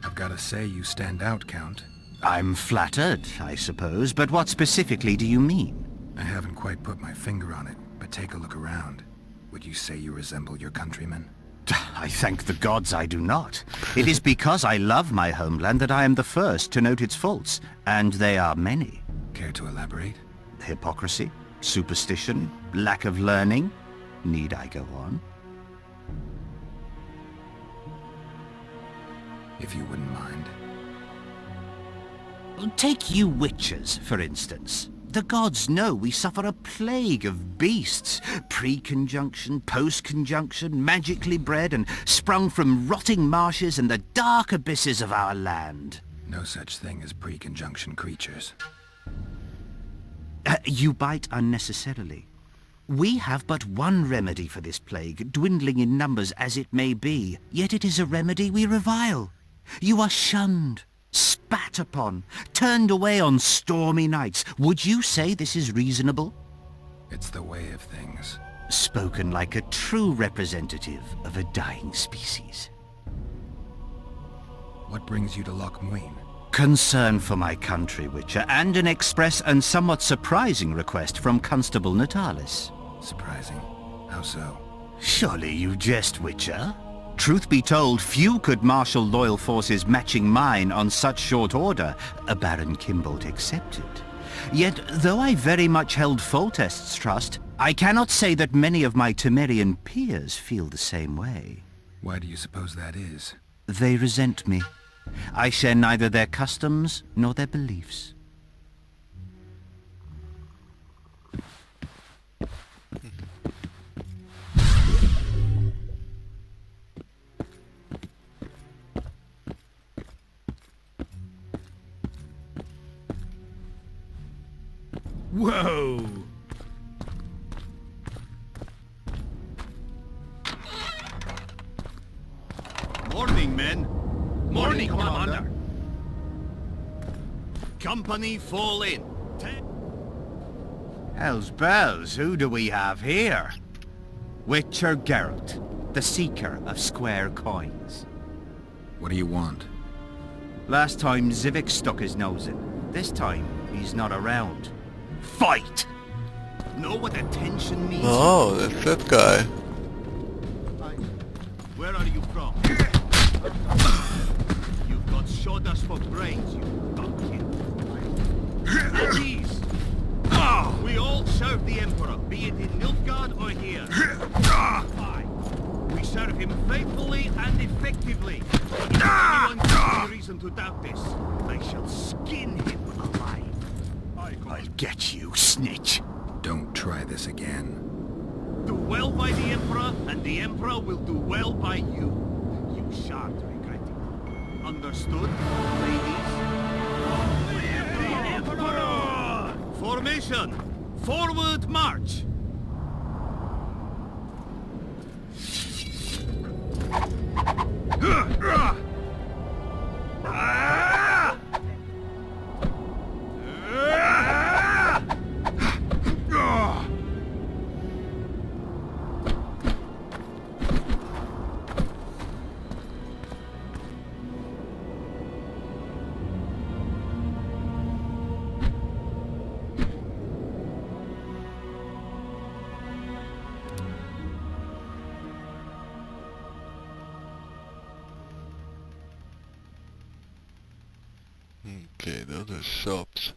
I've got to say you stand out, Count. I'm flattered, I suppose, but what specifically do you mean? I haven't quite put my finger on it, but take a look around. Would you say you resemble your countrymen? I thank the gods I do not. It is because I love my homeland that I am the first to note its faults, and they are many. Care to elaborate? Hypocrisy, superstition, lack of learning. Need I go on? If you wouldn't mind. Take you witchers, for instance. The gods know we suffer a plague of beasts. Pre-conjunction, post-conjunction, magically bred and sprung from rotting marshes and the dark abysses of our land. No such thing as pre-conjunction creatures. You bite unnecessarily. We have but one remedy for this plague, dwindling in numbers as it may be, yet it is a remedy we revile. You are shunned, spat upon, turned away on stormy nights. Would you say this is reasonable? It's the way of things. Spoken like a true representative of a dying species. What brings you to Loch Muin? Concern for my country, Witcher, and an express and somewhat surprising request from Constable Natalis. Surprising? How so? Surely you jest, Witcher. Truth be told, few could marshal loyal forces matching mine on such short order, Baron Kimbold excepted. Yet, though I very much held Foltest's trust, I cannot say that many of my Temerian peers feel the same way. Why do you suppose that is? They resent me. I share neither their customs nor their beliefs. Whoa! Morning, men. Morning, Commander. Company fall in. Hell's bells, who do we have here? Witcher Geralt, the seeker of square coins. What do you want? Last time Zivik stuck his nose in. This time, he's not around. Fight! Know what attention means? Oh, that's that guy. Where are you from? You've got shoulders for brains, you bumpkin. At ease! We all serve the Emperor, be it in Nilfgaard or here. Aye. We serve him faithfully and effectively. If anyone gives me reason to doubt this, I shall skin him alive. I'll get you, snitch. Don't try this again. Do well by the Emperor, and the Emperor will do well by you. You shan't regret it. Understood, ladies? Formation! Forward march! Okay, those are shops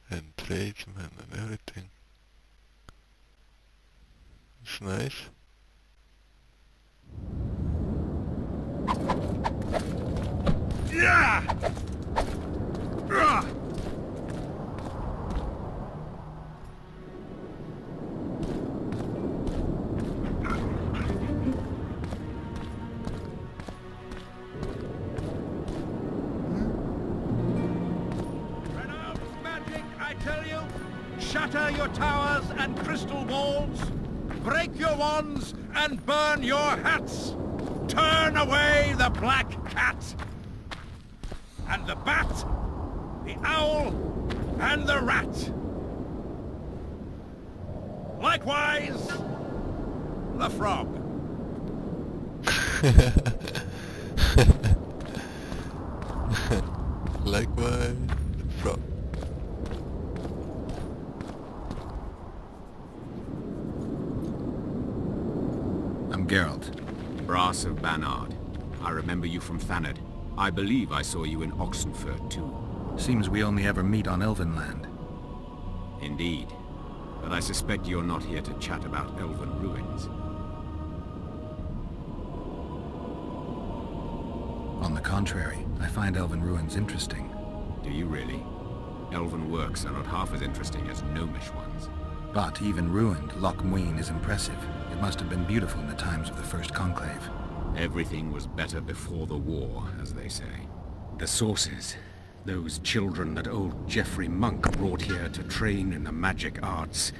and tradesmen and everything. It's nice. Yeah! Shatter your towers and crystal walls. Break your wands and burn your hats. Turn away the black cat. And the bat, the owl, and the rat. Likewise, the frog. Likewise, the frog. I'm Geralt. Brass of Banard. I remember you from Thanedd. I believe I saw you in Oxenfurt too. Seems we only ever meet on Elvenland. Indeed. But I suspect you're not here to chat about Elven ruins. On the contrary, I find Elven ruins interesting. Do you really? Elven works are not half as interesting as Gnomish ones. But even ruined, Loch Muin is impressive. It must have been beautiful in the times of the First Conclave. Everything was better before the war, as they say. The sources. Those children that old Geoffrey Monk brought here to train in the magic arts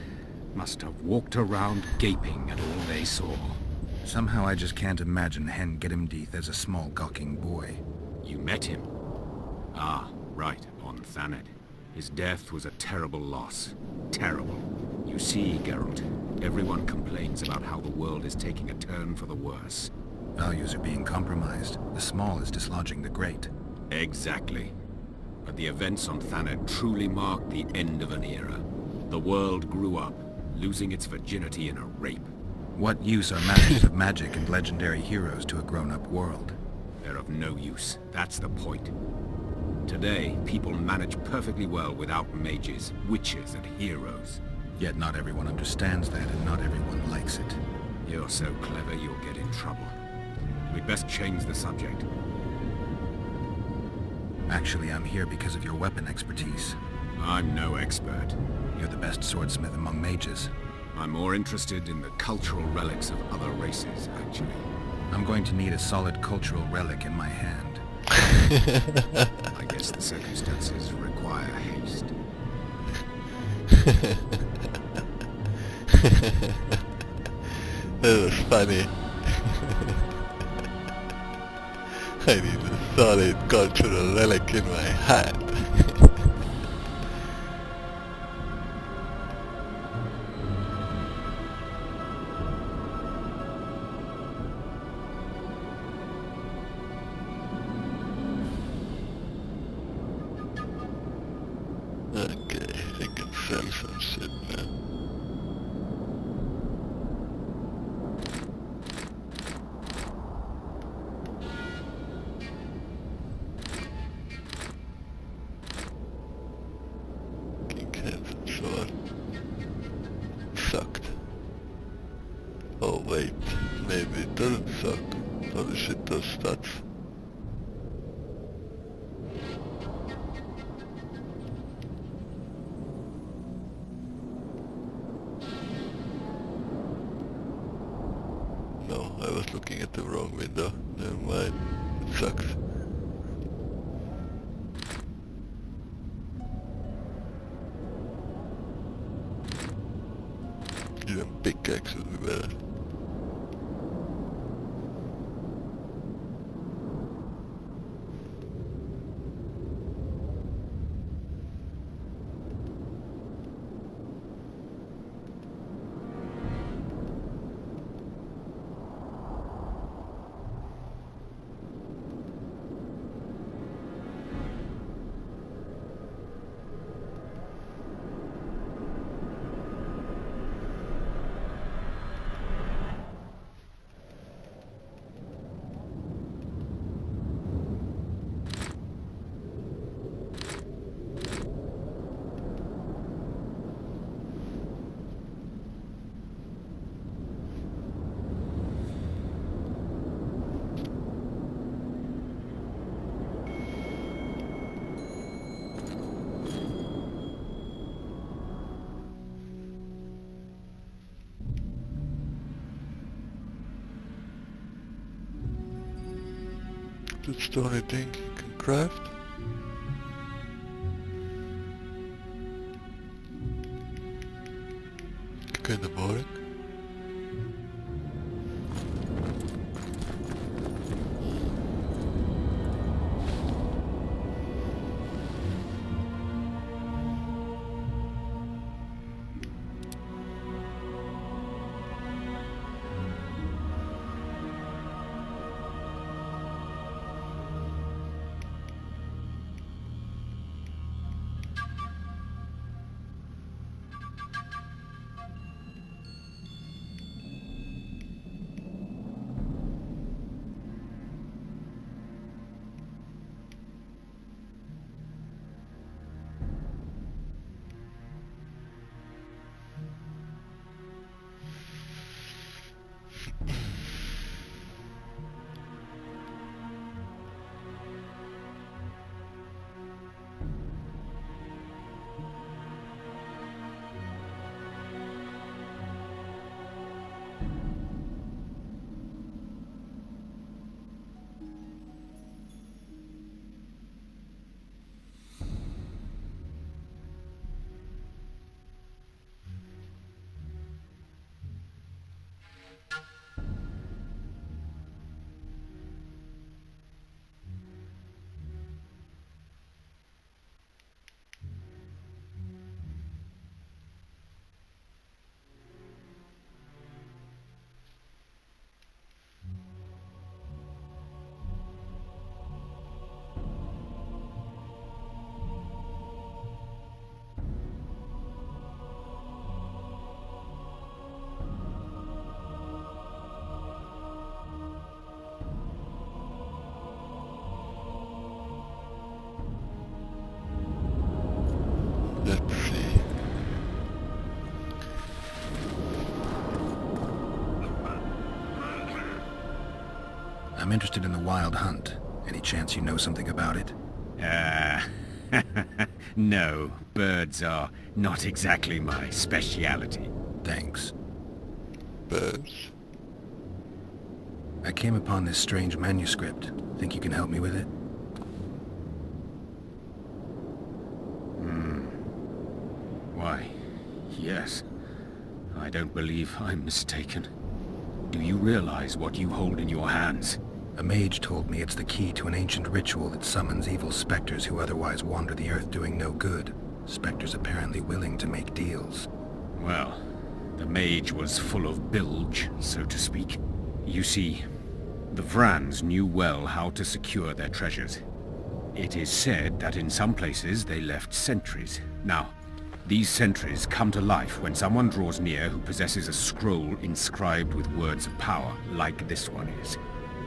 must have walked around gaping at all they saw. Somehow I just can't imagine Hen Gedimdeath as a small gawking boy. You met him? Ah, right, on Thanedd. His death was a terrible loss. Terrible. You see, Geralt, everyone complains about how the world is taking a turn for the worse. Values are being compromised. The small is dislodging the great. Exactly. But the events on Thanedd truly marked the end of an era. The world grew up, losing its virginity in a rape. What use are masters of magic and legendary heroes to a grown-up world? They're of no use. That's the point. Today, people manage perfectly well without mages, witches, and heroes. Yet not everyone understands that, and not everyone likes it. You're so clever, you'll get in trouble. We'd best change the subject. Actually, I'm here because of your weapon expertise. I'm no expert. You're the best swordsmith among mages. I'm more interested in the cultural relics of other races, actually. I'm going to need a solid cultural relic in my hand. I guess the circumstances require haste. That was funny. I need a solid cultural relic in my hand. Okay, I can sell some shit now. Sucked. Oh wait, maybe it doesn't suck. Holy shit, those stats. No, I was looking at the wrong window. Never mind. It sucks. X would be better. That's the only thing you can craft. Kinda boring. Let's see. I'm interested in the Wild Hunt. Any chance you know something about it? No, birds are not exactly my speciality. Thanks. Birds? I came upon this strange manuscript. Think you can help me with it? Why, yes. I don't believe I'm mistaken. Do you realize what you hold in your hands? A mage told me it's the key to an ancient ritual that summons evil specters who otherwise wander the earth doing no good. Specters apparently willing to make deals. Well, the mage was full of bilge, so to speak. You see, the Vrans knew well how to secure their treasures. It is said that in some places they left sentries. Now, these sentries come to life when someone draws near who possesses a scroll inscribed with words of power, like this one is.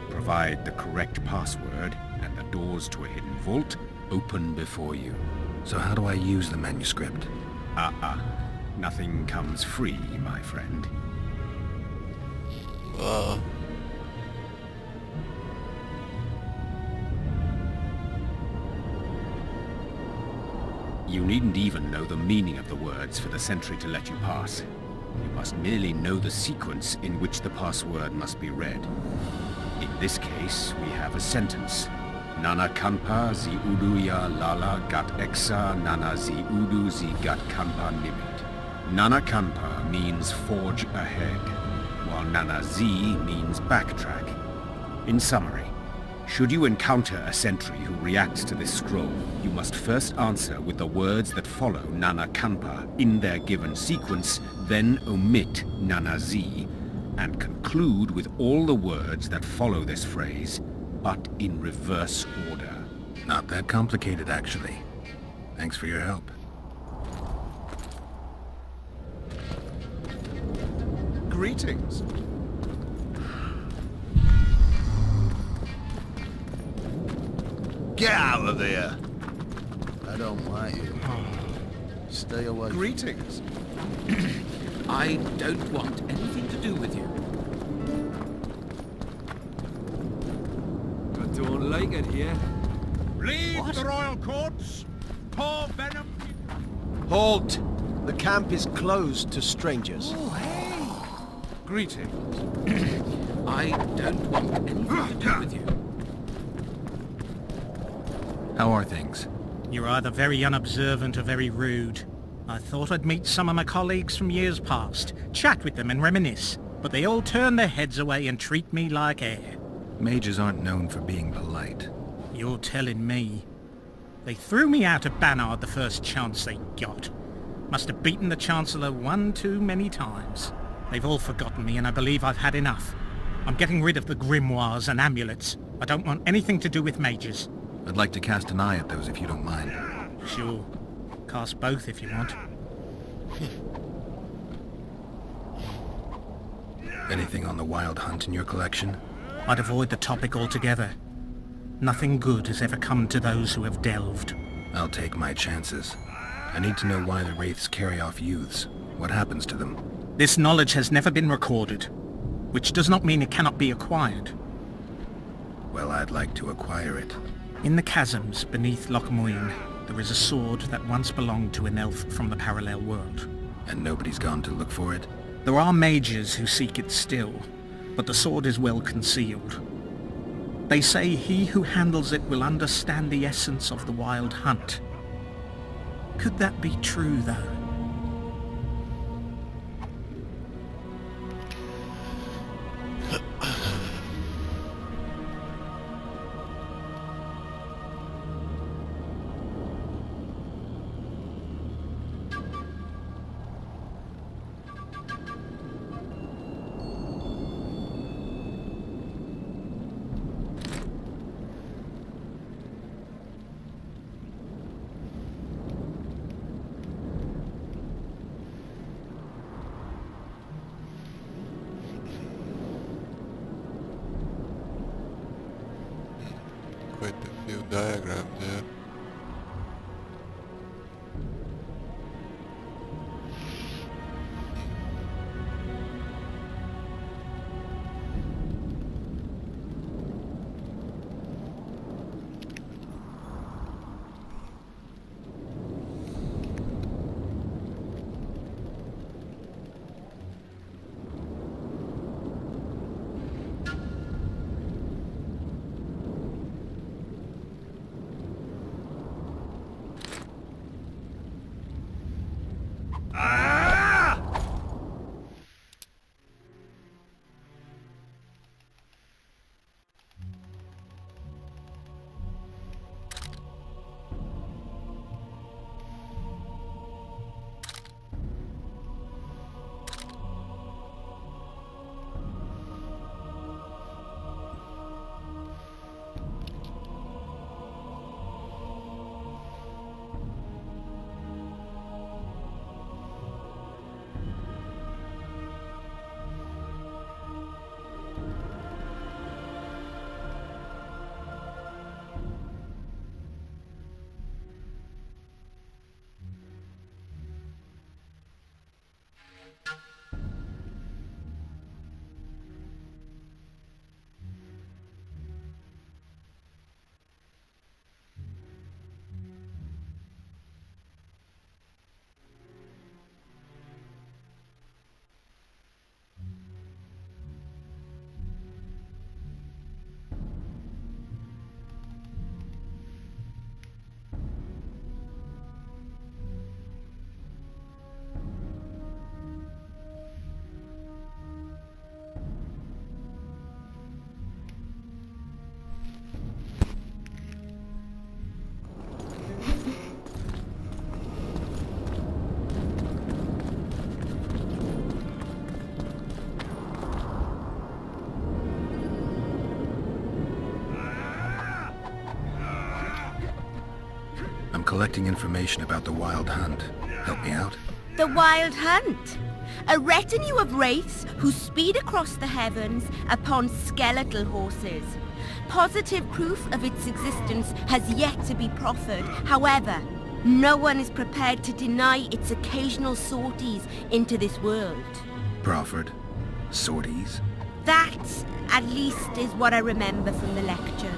Provide the correct password, and the doors to a hidden vault open before you. So how do I use the manuscript? Nothing comes free, my friend. You needn't even know the meaning of the words for the sentry to let you pass. You must merely know the sequence in which the password must be read. In this case, we have a sentence. Nana kanpa zi udu ya lala gat exa nana zi udu zi gat kanpa nimit. Nana Kampa means forge ahead, while Nana Z means backtrack. In summary, should you encounter a sentry who reacts to this scroll, you must first answer with the words that follow Nana Kampa in their given sequence, then omit Nana Z, and conclude with all the words that follow this phrase, but in reverse order. Not that complicated, actually. Thanks for your help. Greetings. Get out of there! I don't want you. Stay away. Greetings. I don't want anything to do with you. I don't like it here. Leave the royal courts! Pour venom... Halt! The camp is closed to strangers. Oh, hey! Greetings. I don't want anything to do with you. How are things? You're either very unobservant or very rude. I thought I'd meet some of my colleagues from years past, chat with them and reminisce, but they all turn their heads away and treat me like air. Mages aren't known for being polite. You're telling me. They threw me out of Banard the first chance they got. Must have beaten the Chancellor one too many times. They've all forgotten me and I believe I've had enough. I'm getting rid of the grimoires and amulets. I don't want anything to do with mages. I'd like to cast an eye at those if you don't mind. Sure. Cast both if you want. Anything on the Wild Hunt in your collection? I'd avoid the topic altogether. Nothing good has ever come to those who have delved. I'll take my chances. I need to know why the Wraiths carry off youths. What happens to them? This knowledge has never been recorded, which does not mean it cannot be acquired. Well, I'd like to acquire it. In the chasms beneath Loch Muin, there is a sword that once belonged to an elf from the parallel world. And nobody's gone to look for it? There are mages who seek it still, but the sword is well concealed. They say he who handles it will understand the essence of the Wild Hunt. Could that be true, though? Quite a few diagrams here. collecting information about the Wild Hunt. Help me out? The Wild Hunt. A retinue of wraiths who speed across the heavens upon skeletal horses. Positive proof of its existence has yet to be proffered. However, no one is prepared to deny its occasional sorties into this world. Proffered? Sorties? That, at least, is what I remember from the lectures.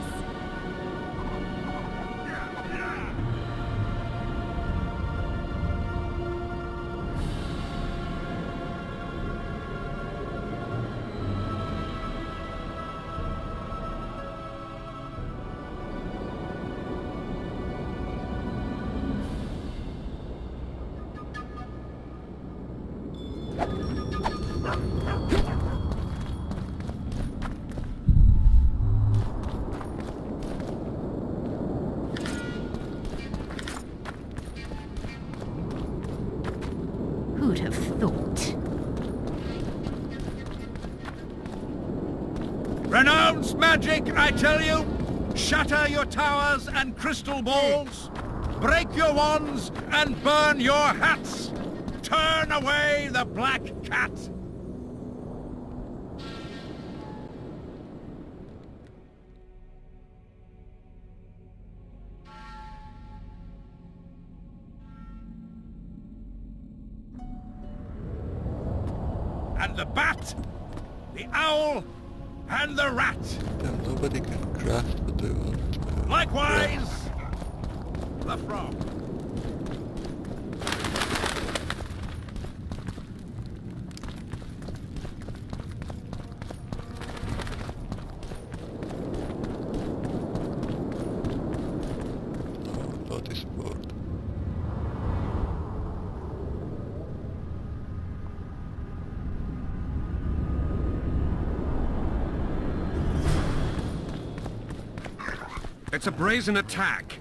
Who'd have thought? Renounce magic, I tell you! Shatter your towers and crystal balls! Break your wands and burn your hats! Turn away the black cat! And the bat, the owl, and the rat. Yeah, nobody can craft what they want. Likewise, the frog. No, notice board. It's a brazen attack.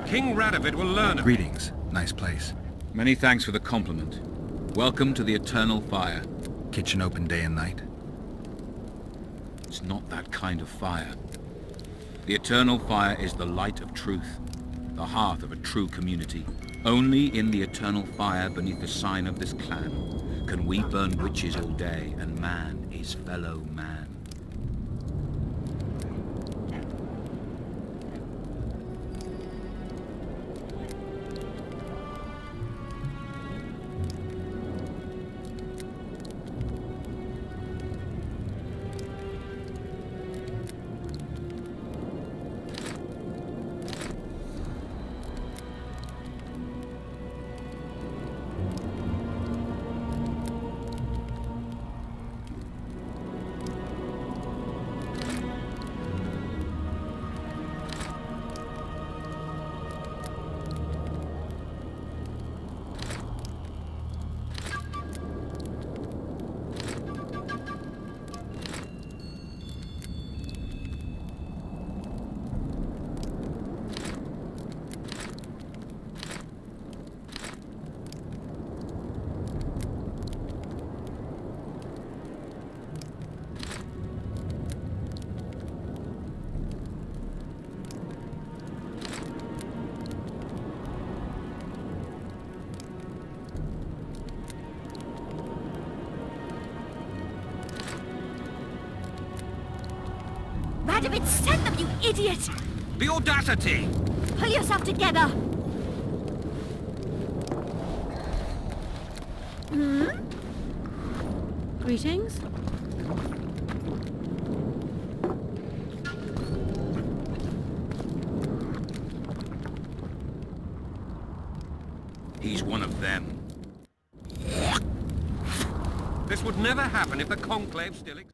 King Radovid will learn of it. Greetings. Nice place. Many thanks for the compliment. Welcome to the Eternal Fire. Kitchen open day and night? It's not that kind of fire. The Eternal Fire is the light of truth, the hearth of a true community. Only in the Eternal Fire, beneath the sign of this clan, can we burn witches all day, and man is fellow man. Radovid sent them, you idiot! The audacity! Pull yourself together! Hmm? Greetings? He's one of them. This would never happen if the Conclave still existed.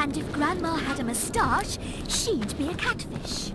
And if Grandma had a moustache, she'd be a catfish.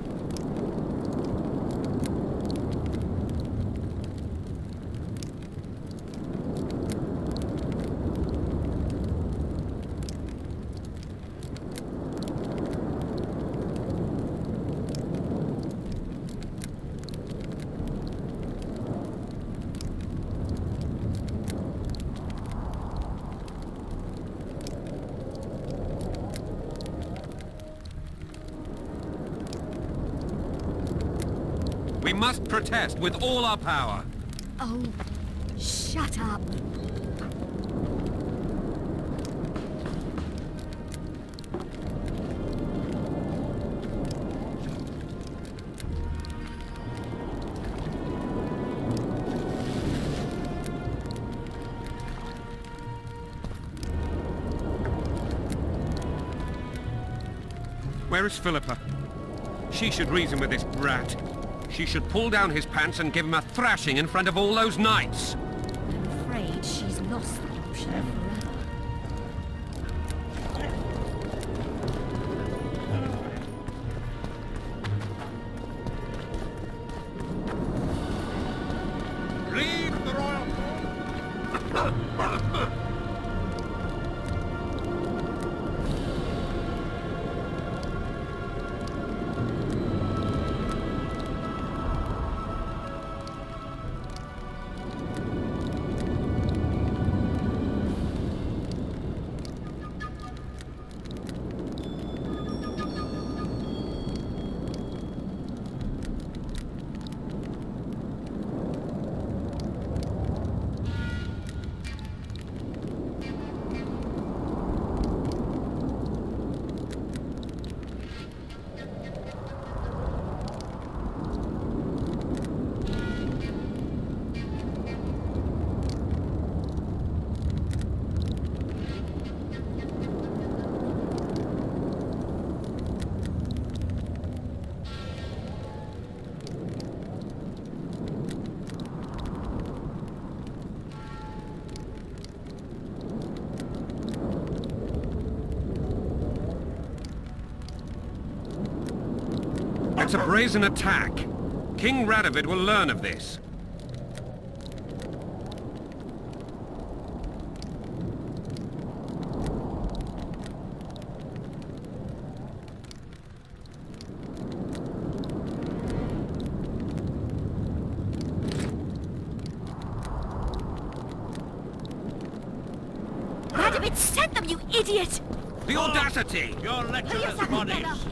We must protest with all our power. Oh, shut up. Where is Philippa? She should reason with this brat. She should pull down his pants and give him a thrashing in front of all those knights. I'm afraid she's lost the potion forever. Leave the royal It's a brazen attack. King Radovid will learn of this. Radovid sent them, you idiot! The audacity! Your lecturer's bodies!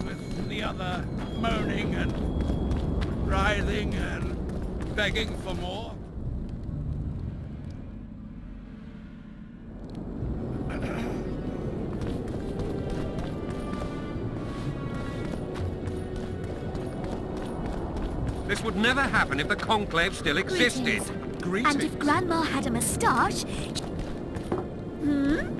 With the other moaning and writhing and begging for more. This would never happen if the Conclave still existed. And if Grandma had a moustache... Hmm?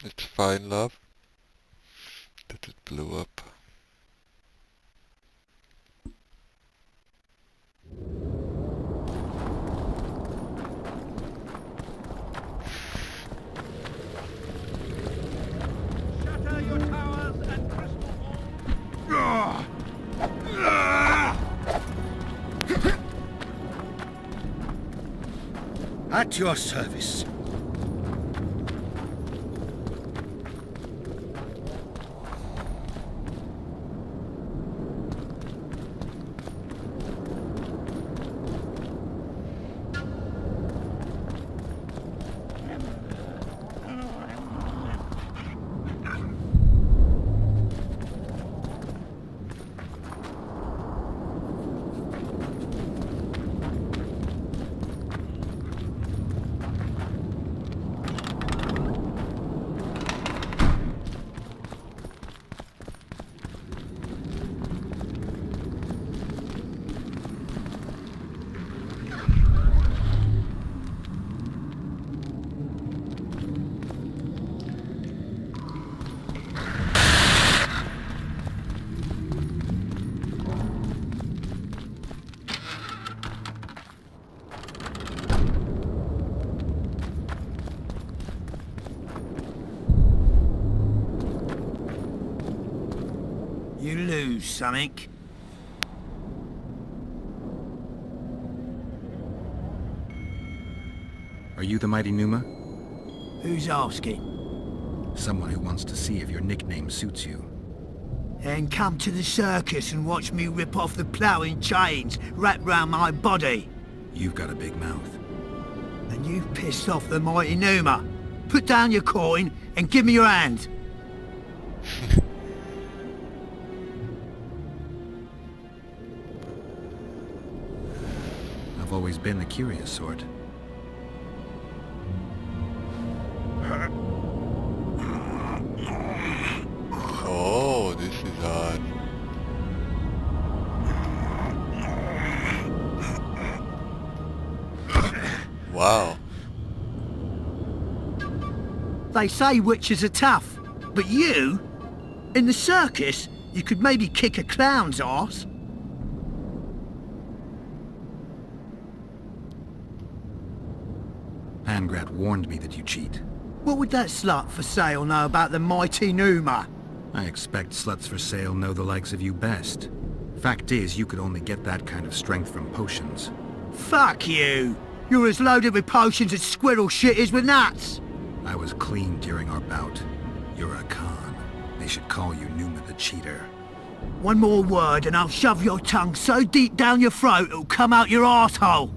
It's fine, love, that it blew up. Shatter your towers and crystal balls. At your service. lose something. Are you the mighty Numa? Who's asking? Someone who wants to see if your nickname suits you. Then come to the circus and watch me rip off the ploughing chains wrapped round my body. You've got a big mouth. And you've pissed off the mighty Numa. Put down your coin and give me your hand. I've always been the curious sort. Oh, this is odd. Wow. They say witches are tough, but you? In the circus, you could maybe kick a clown's arse. Hangrat warned me that you cheat. What would that slut for sale know about the mighty Numa? I expect sluts for sale know the likes of you best. Fact is, you could only get that kind of strength from potions. Fuck you! You're as loaded with potions as squirrel shit is with nuts! I was clean during our bout. You're a con. They should call you Numa the Cheater. One more word and I'll shove your tongue so deep down your throat it'll come out your arsehole.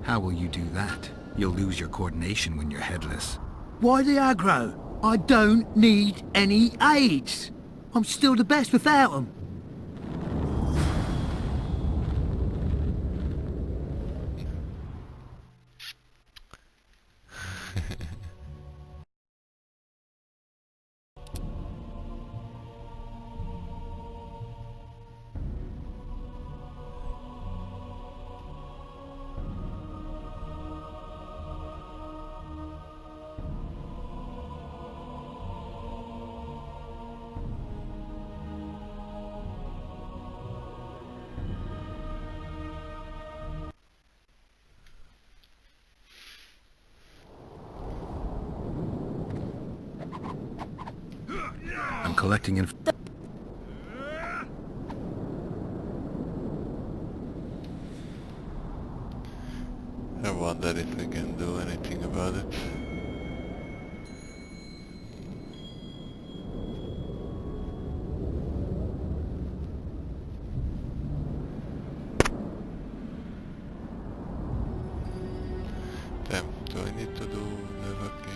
How will you do that? You'll lose your coordination when you're headless. Why the aggro? I don't need any aids. I'm still the best without them. I'm collecting inf- I wonder if we can do anything about it. Damn, do I need to do the fucking...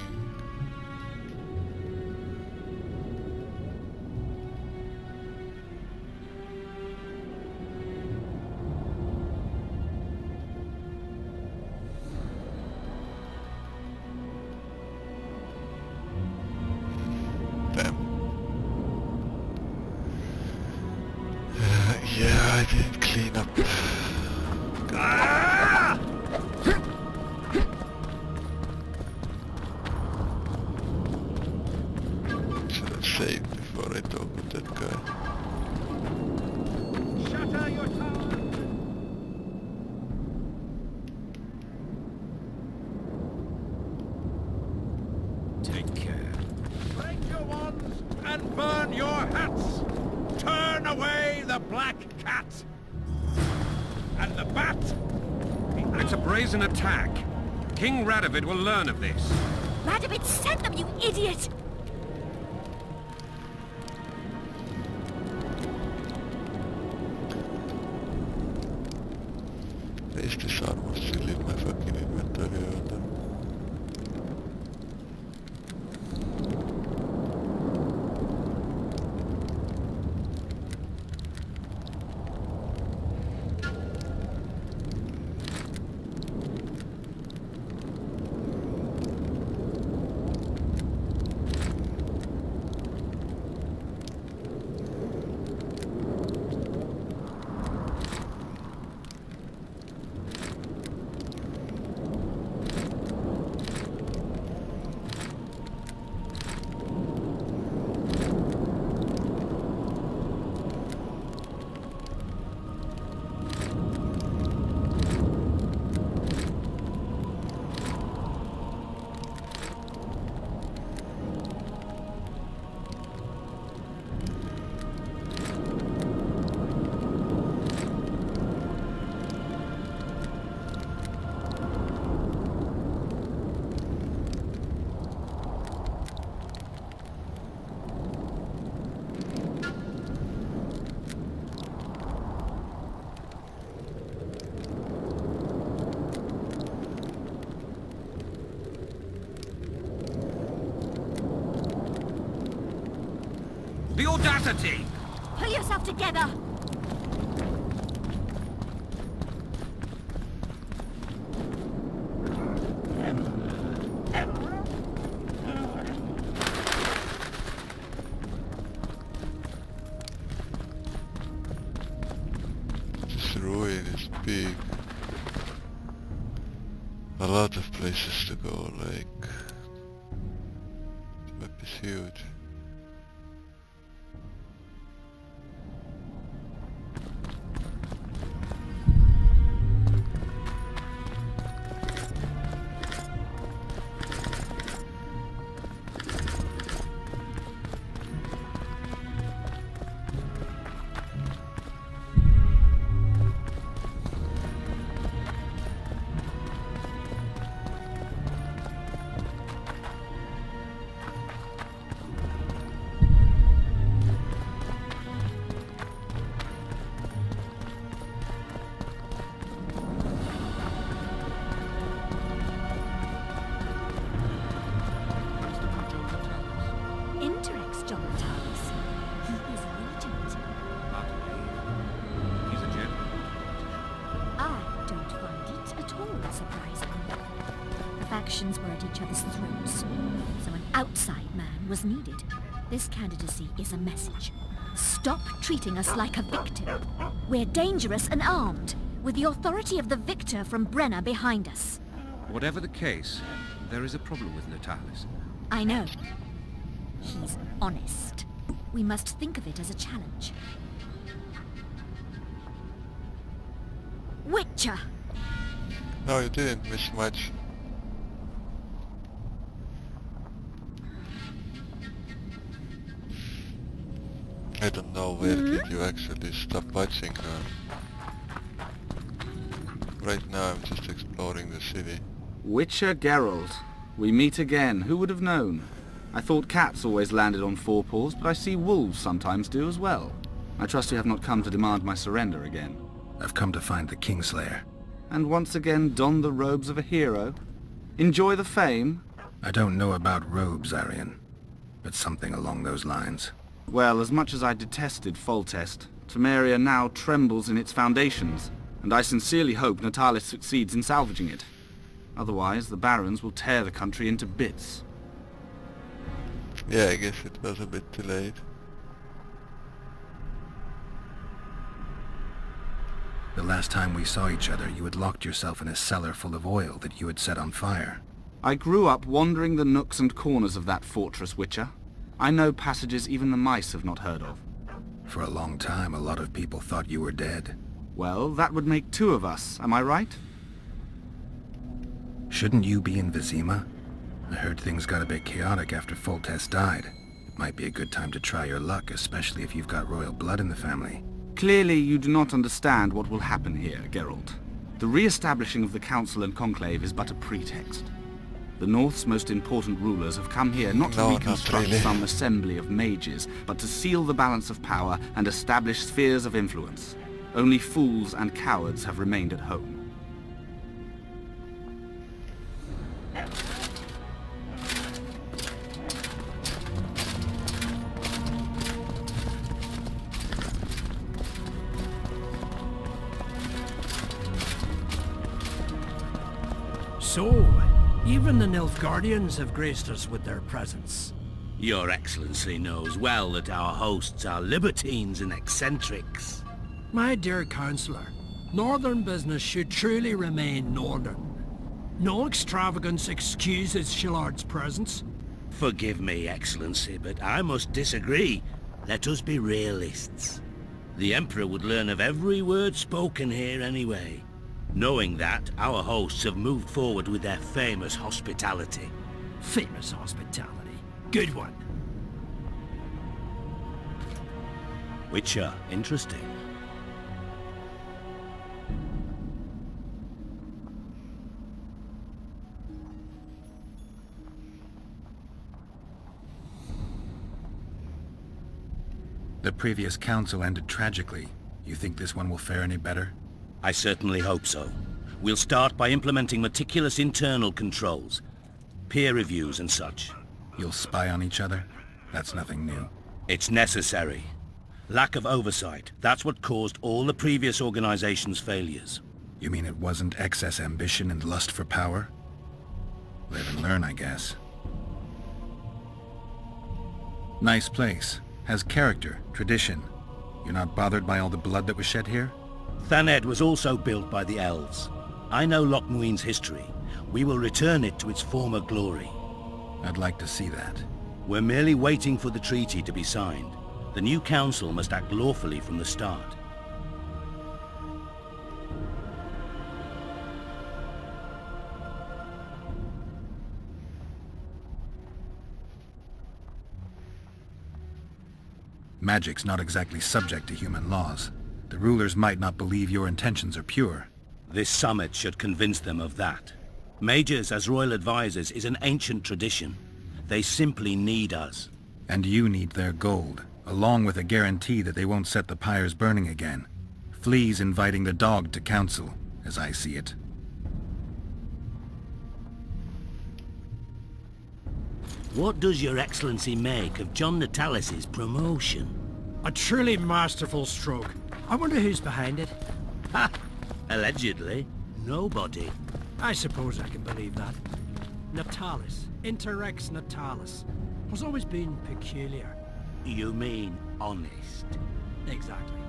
Yeah, I didn't clean up. Should have saved before I talk with that guy. Shatter your tower! Take care. Break your wands and burn your hats! Turn away the black cat! And the bat! It's a brazen attack. King Radovid will learn of this. Radovid sent them, you idiot! Is this armor still in my fucking inventory or whatever? audacity! Pull yourself together! This ruin is big. A lot of places to go, like... The map is huge. Interrex, John Natalis. He is regent. He's a general. I don't find it at all surprising. The factions were at each other's throats, so an outside man was needed. This candidacy is a message. Stop treating us like a victim. We're dangerous and armed, with the authority of the victor from Brenna behind us. Whatever the case, there is a problem with Natalis. I know. He's honest. We must think of it as a challenge. Witcher! No, you didn't miss much. I don't know where did you actually stop watching her. Right now I'm just exploring the city. Witcher Geralt. We meet again. Who would have known? I thought cats always landed on four paws, but I see wolves sometimes do as well. I trust you have not come to demand my surrender again. I've come to find the Kingslayer. And once again don the robes of a hero? Enjoy the fame? I don't know about robes, Arian, but something along those lines. Well, as much as I detested Foltest, Temeria now trembles in its foundations, and I sincerely hope Natalis succeeds in salvaging it. Otherwise, the Barons will tear the country into bits. Yeah, I guess it was a bit too late. The last time we saw each other, you had locked yourself in a cellar full of oil that you had set on fire. I grew up wandering the nooks and corners of that fortress, Witcher. I know passages even the mice have not heard of. For a long time, a lot of people thought you were dead. Well, that would make two of us, am I right? Shouldn't you be in Vizima? I heard things got a bit chaotic after Foltest died. It might be a good time to try your luck, especially if you've got royal blood in the family. Clearly you do not understand what will happen here, Geralt. The re-establishing of the Council and Conclave is but a pretext. The North's most important rulers have come here not to reconstruct some assembly of mages, but to seal the balance of power and establish spheres of influence. Only fools and cowards have remained at home. So, even the Nilfgaardians have graced us with their presence. Your Excellency knows well that our hosts are libertines and eccentrics. My dear Councillor, Northern business should truly remain Northern. No extravagance excuses Shillard's presence. Forgive me, Excellency, but I must disagree. Let us be realists. The Emperor would learn of every word spoken here anyway. Knowing that, our hosts have moved forward with their famous hospitality. Famous hospitality. Good one. Witcher, interesting. The previous council ended tragically. You think this one will fare any better? I certainly hope so. We'll start by implementing meticulous internal controls, peer reviews and such. You'll spy on each other? That's nothing new. It's necessary. Lack of oversight. That's what caused all the previous organization's failures. You mean it wasn't excess ambition and lust for power? Live and learn, I guess. Nice place. Has character, tradition. You're not bothered by all the blood that was shed here? Thaned was also built by the elves. I know Loch Muin's history. We will return it to its former glory. I'd like to see that. We're merely waiting for the treaty to be signed. The new council must act lawfully from the start. Magic's not exactly subject to human laws. The rulers might not believe your intentions are pure. This summit should convince them of that. Mages as royal advisors is an ancient tradition. They simply need us. And you need their gold, along with a guarantee that they won't set the pyres burning again. Flea's inviting the dog to council, as I see it. What does your excellency make of John Natalis' promotion? A truly masterful stroke. I wonder who's behind it. Ha! Allegedly. Nobody. I suppose I can believe that. Natalis. Interrex Natalis. Has always been peculiar. You mean honest? Exactly.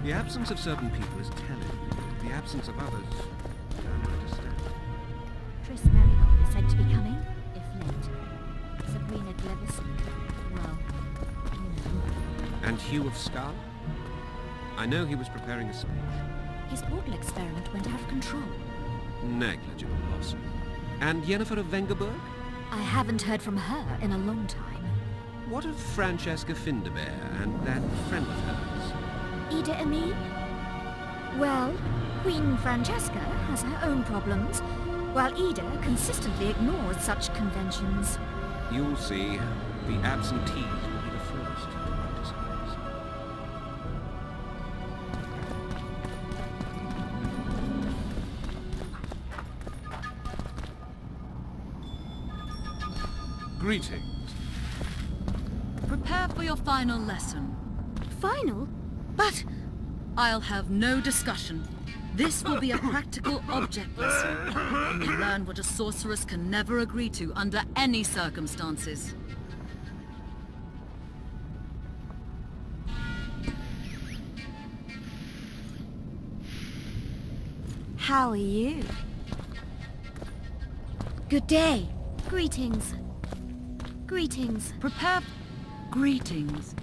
The absence of certain people is telling. The absence of others, I don't understand. Triss Merigold is said to be coming, if late. Sabrina Gleverson, well, you know. And Hugh of Scar? I know he was preparing a speech. His portal experiment went out of control. Negligible loss. And Yennefer of Vengerberg? I haven't heard from her in a long time. What of Francesca Finderbear and that friend of hers? Ida Emine? Well, Queen Francesca has her own problems, while Ida consistently ignores such conventions. You'll see. The absentees will be the first to criticize. Greetings. Prepare for your final lesson. Final? But... I'll have no discussion. This will be a practical object lesson. And you learn what a sorceress can never agree to under any circumstances. How are you? Good day. Greetings. Greetings. Prepare... Greetings.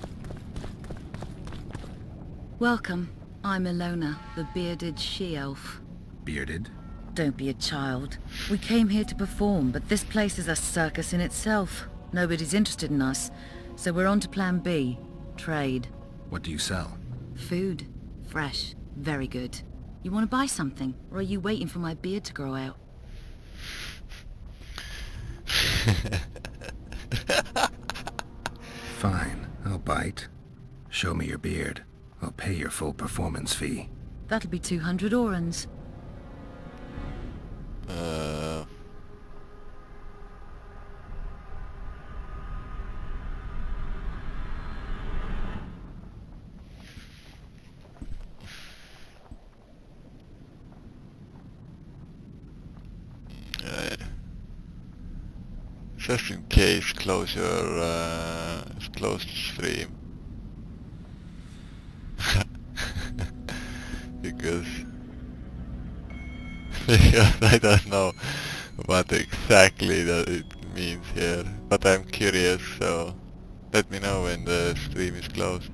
Welcome. I'm Ilona, the bearded she-elf. Bearded? Don't be a child. We came here to perform, but this place is a circus in itself. Nobody's interested in us, so we're on to plan B. Trade. What do you sell? Food. Fresh. Very good. You want to buy something, or are you waiting for my beard to grow out? Fine, I'll bite. Show me your beard. I'll pay your full performance fee. That'll be 200 orans. Just in case, close the stream. because I don't know what exactly that it means here, but I'm curious, so let me know when the stream is closed.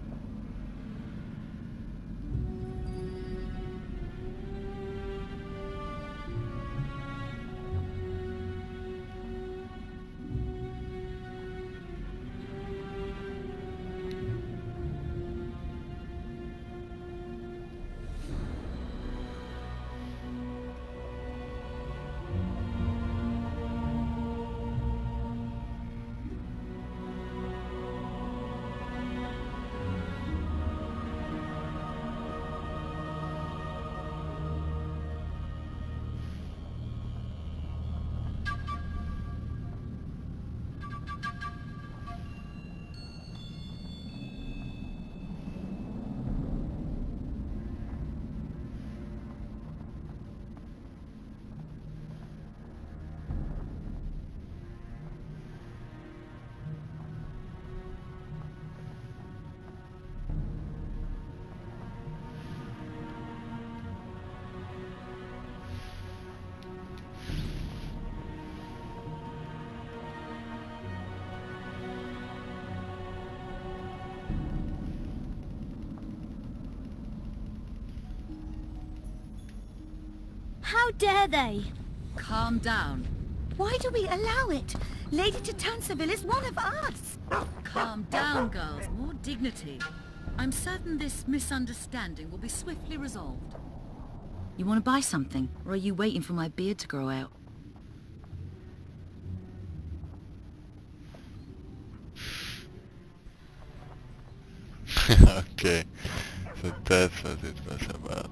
dare they? Calm down. Why do we allow it? Lady de Tancerville is one of us. Calm down, girls. More dignity. I'm certain this misunderstanding will be swiftly resolved. You want to buy something, or are you waiting for my beard to grow out? Okay, so that's what it was about.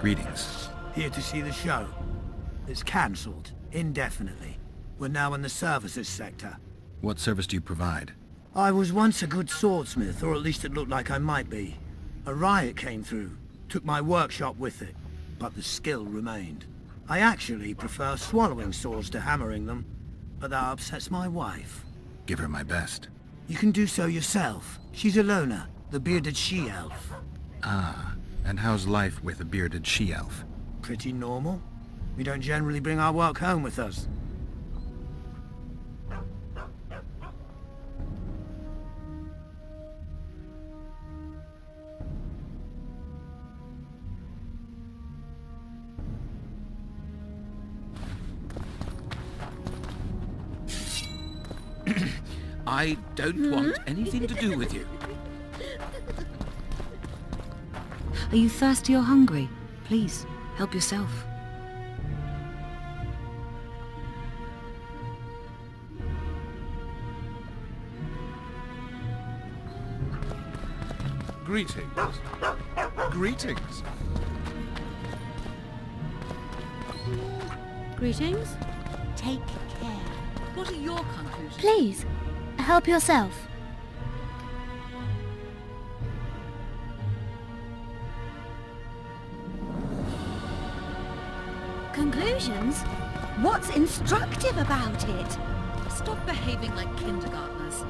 Greetings. Here to see the show. It's cancelled, indefinitely. We're now in the services sector. What service do you provide? I was once a good swordsmith, or at least it looked like I might be. A riot came through, took my workshop with it, but the skill remained. I actually prefer swallowing swords to hammering them, but that upsets my wife. Give her my best. You can do so yourself. She's Alona, the bearded she-elf. Ah, and how's life with a bearded she-elf? Pretty normal. We don't generally bring our work home with us. I don't want anything to do with you. Are you thirsty or hungry? Please, help yourself. Greetings. Greetings. Greetings. Take care. What are your conclusions? Please, help yourself. Conclusions? What's instructive about it? Stop behaving like kindergartners.